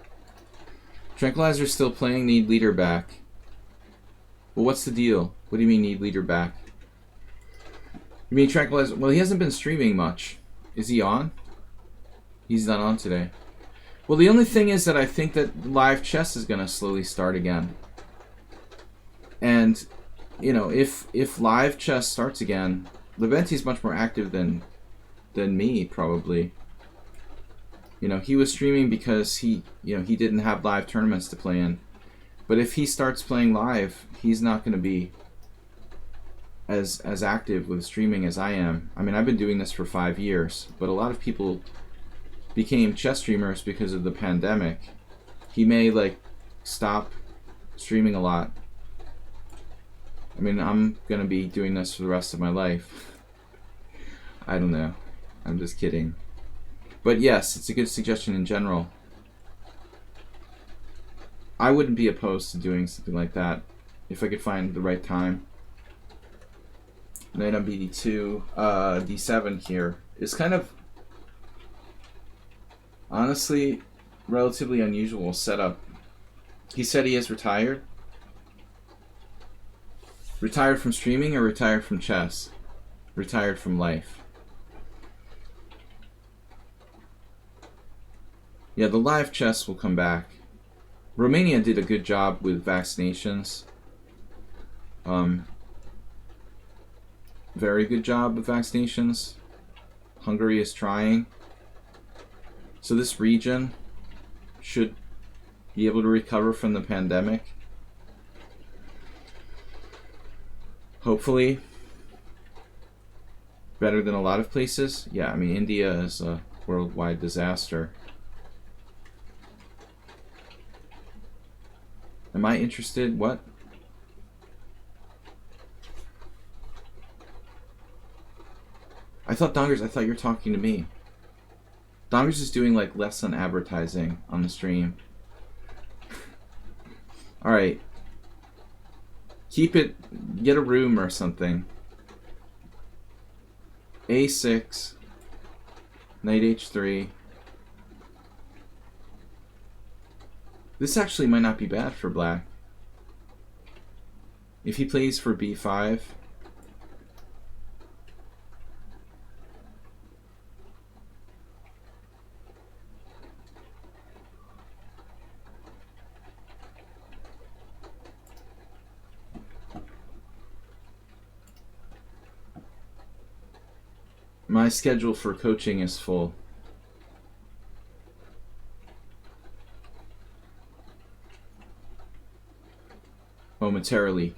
Tranquilizer's still playing, need leader back. Well, what's the deal? What do you mean need leader back? You mean Tranquilizer? Well, he hasn't been streaming much. Is he on? He's not on today. Well, the only thing is that I think that live chess is going to slowly start again. And, you know, if live chess starts again, Leventi's much more active than me, probably. You know, he was streaming because he didn't have live tournaments to play in. But if he starts playing live, he's not going to be as active with streaming as I am. I mean, I've been doing this for 5 years, but a lot of people became chess streamers because of the pandemic. He may like stop streaming a lot. I mean, I'm going to be doing this for the rest of my life. I don't know. I'm just kidding. But yes, it's a good suggestion in general. I wouldn't be opposed to doing something like that if I could find the right time. Knight on BD2, D7 here is kind of, honestly, relatively unusual setup. He said he is retired. Retired from streaming or retired from chess? Retired from life. Yeah, the live chess will come back. Romania did a good job with vaccinations. Very good job with vaccinations. Hungary is trying. So this region should be able to recover from the pandemic. Hopefully. Better than a lot of places. Yeah, I mean, India is a worldwide disaster. Am I interested? What? I thought you were talking to me. Dongers is doing like less on advertising on the stream. Alright. Keep it, get a room or something. A6. Knight H3. This actually might not be bad for black. If he plays for B5. My schedule for coaching is full. Momentarily.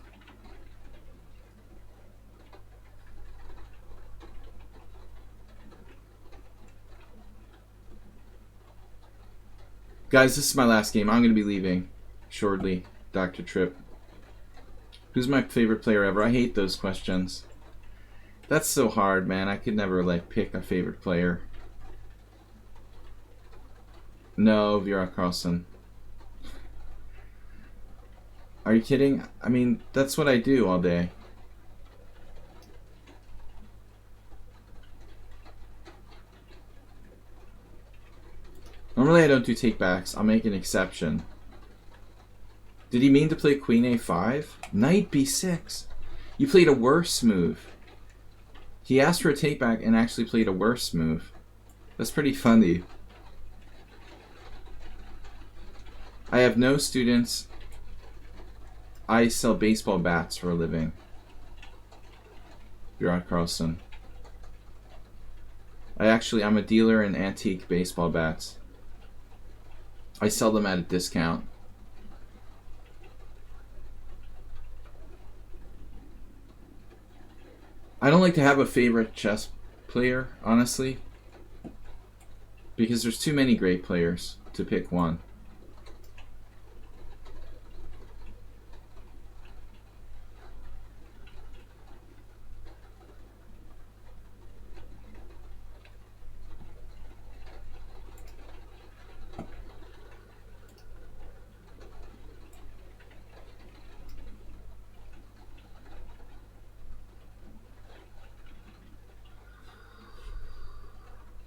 Guys, this is my last game. I'm going to be leaving shortly, Dr. Tripp. Who's my favorite player ever? I hate those questions. That's so hard, man. I could never, like, pick a favorite player. No, Vera Carlson. Are you kidding? I mean, that's what I do all day. Normally I don't do takebacks. I'll make an exception. Did he mean to play Queen A5? Knight B6. You played a worse move. He asked for a takeback and actually played a worse move. That's pretty funny. I have no students. I sell baseball bats for a living. Gerard Carlson. I'm a dealer in antique baseball bats. I sell them at a discount. I don't like to have a favorite chess player, honestly, because there's too many great players to pick one.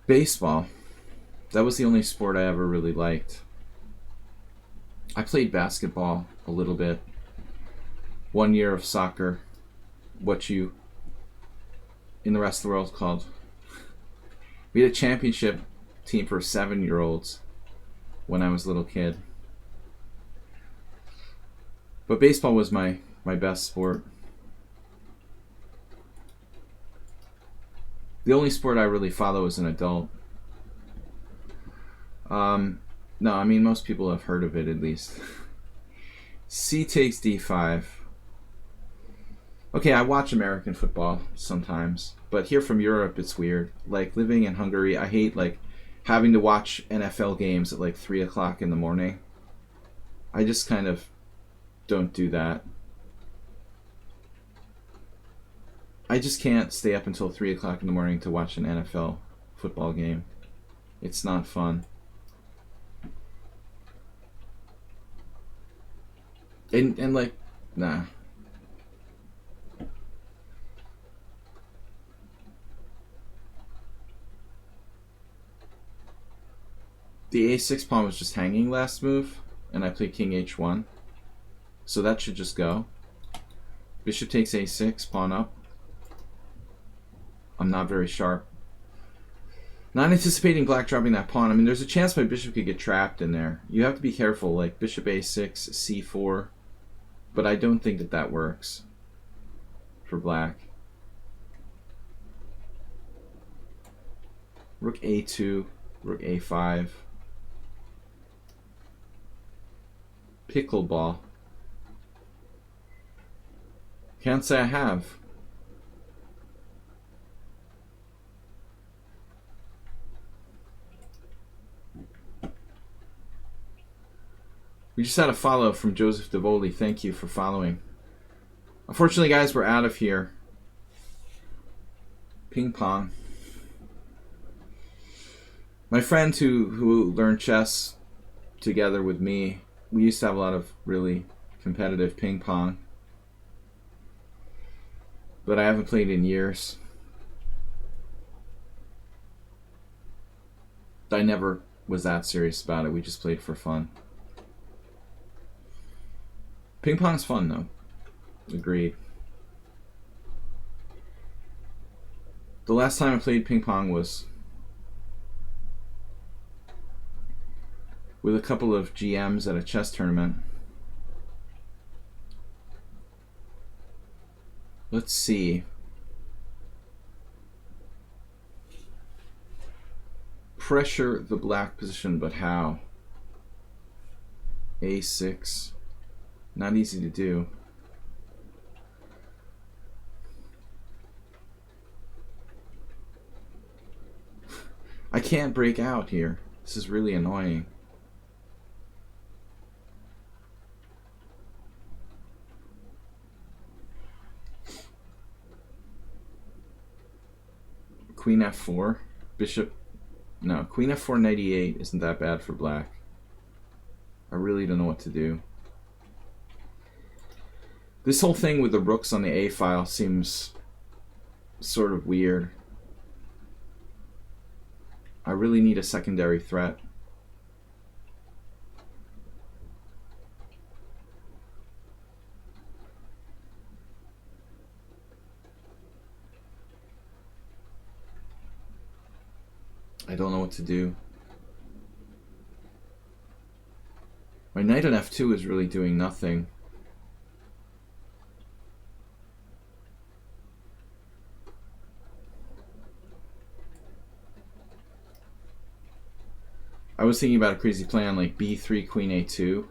Baseball. That was the only sport I ever really liked. I played basketball a little bit. 1 year of soccer. What you in the rest of the world called. We had a championship team for 7-year-olds when I was a little kid. But baseball was my best sport. The only sport I really follow as an adult. No, I mean, most people have heard of it at least. C takes d5. Okay, I watch American football sometimes, but here from Europe, it's weird. Like, living in Hungary, I hate, like, having to watch NFL games at, like, 3 o'clock in the morning. I just kind of don't do that. I just can't stay up until 3 o'clock in the morning to watch an NFL football game. It's not fun. And like, nah. The a6 pawn was just hanging last move, and I played king h1. So that should just go. Bishop takes a6, pawn up. I'm not very sharp. Not anticipating black dropping that pawn. I mean, there's a chance my bishop could get trapped in there. You have to be careful, like bishop a6, c4. But I don't think that that works for black. Rook a2, rook a5. Pickleball. Can't say I have. We just had a follow from Joseph Devoli. Thank you for following. Unfortunately, guys, we're out of here. Ping pong. My friend who learned chess together with me, we used to have a lot of really competitive ping pong. But I haven't played in years. I never was that serious about it. We just played for fun. Ping pong's fun, though. Agreed. The last time I played ping pong was with a couple of GMs at a chess tournament. Let's see. Pressure the black position, but how? A6. Not easy to do. I can't break out here. This is really annoying. Queen f4. Bishop. No, queen f4 knight e8 isn't that bad for black. I really don't know what to do. This whole thing with the rooks on the A file seems sort of weird. I really need a secondary threat. I don't know what to do. My knight on f2 is really doing nothing. I was thinking about a crazy plan like b3, queen a2.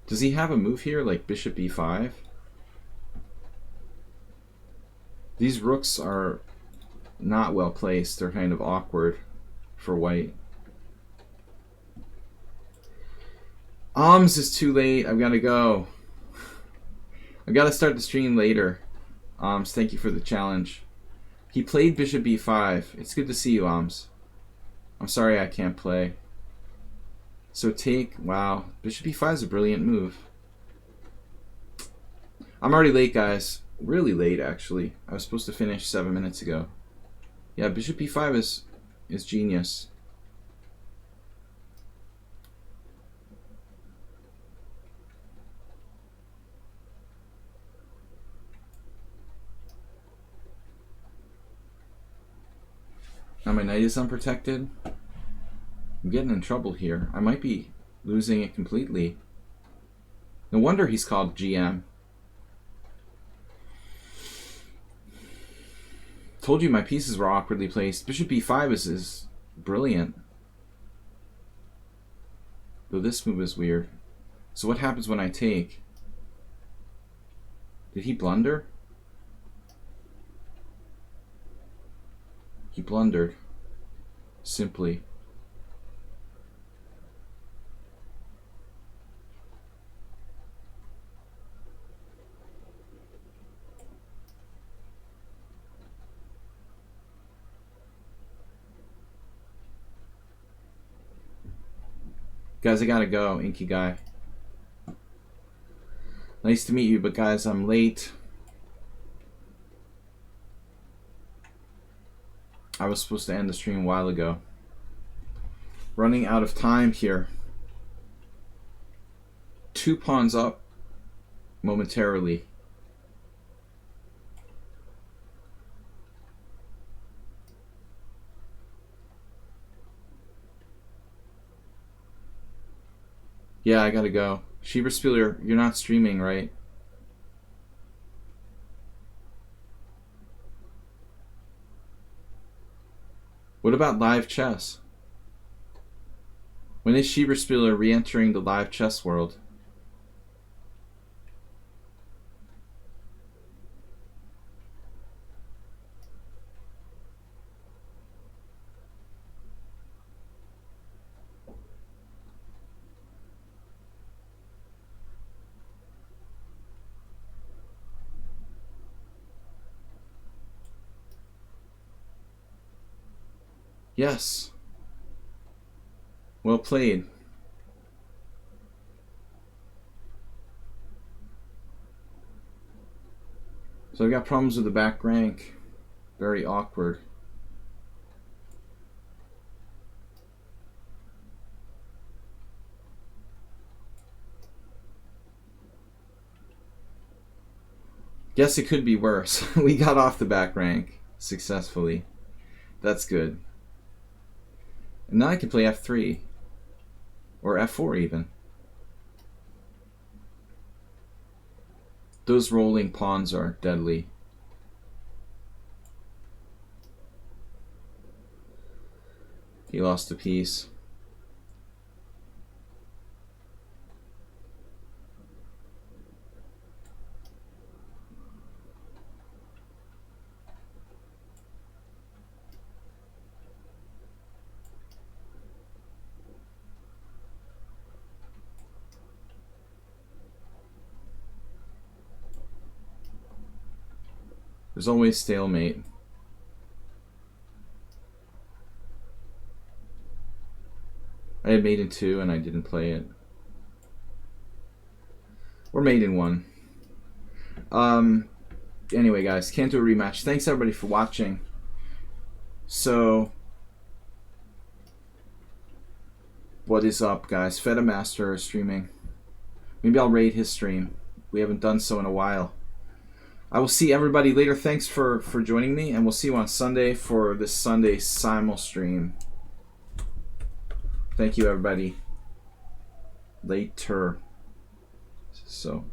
Does he have a move here like bishop e5? These rooks are not well placed. They're kind of awkward for white. Is too late. I've got to go. I've got to start the stream later. Thank you for the challenge. He played bishop b5. It's good to see you, I'm sorry I can't play. So take, wow, bishop e5 is a brilliant move. I'm already late, guys. Really late, actually. I was supposed to finish 7 minutes ago. Yeah, bishop e5 is genius. Now my knight is unprotected. I'm getting in trouble here. I might be losing it completely. No wonder he's called GM. Told you my pieces were awkwardly placed. Bishop b5 is brilliant. Though this move is weird. So what happens when I take? Did he blunder? He blundered. Simply. Guys, I gotta go, Inky Guy. Nice to meet you, but guys, I'm late. I was supposed to end the stream a while ago. Running out of time here. 2 pawns up momentarily. Yeah, I gotta go. Schieberspieler, you're not streaming, right? What about live chess? When is Schieberspieler re-entering the live chess world? Yes. Well played. So I've got problems with the back rank. Very awkward. Guess it could be worse. We got off the back rank successfully. That's good. And now I can play f3. Or f4 even. Those rolling pawns are deadly. He lost a piece. There's always stalemate. I had mate in 2 and I didn't play it. Or mate in 1. Anyway, guys, can't do a rematch. Thanks everybody for watching. So, what is up, guys? Feta Master is streaming. Maybe I'll raid his stream. We haven't done so in a while. I will see everybody later. Thanks for joining me, and we'll see you on Sunday for this Sunday simul stream. Thank you, everybody. Later. So.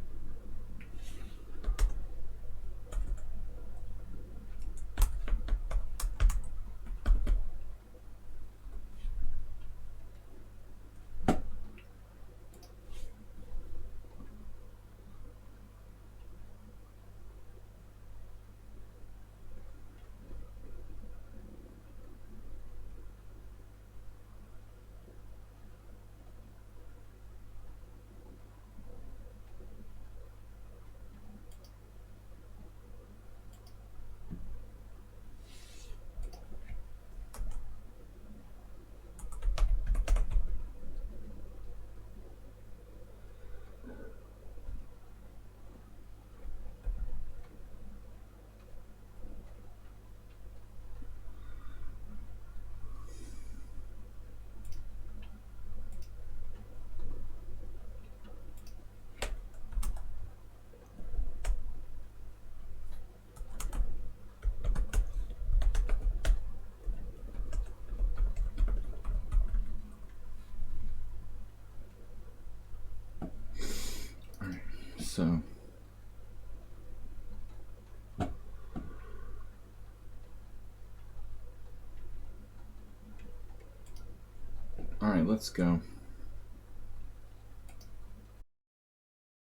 So all right, let's go.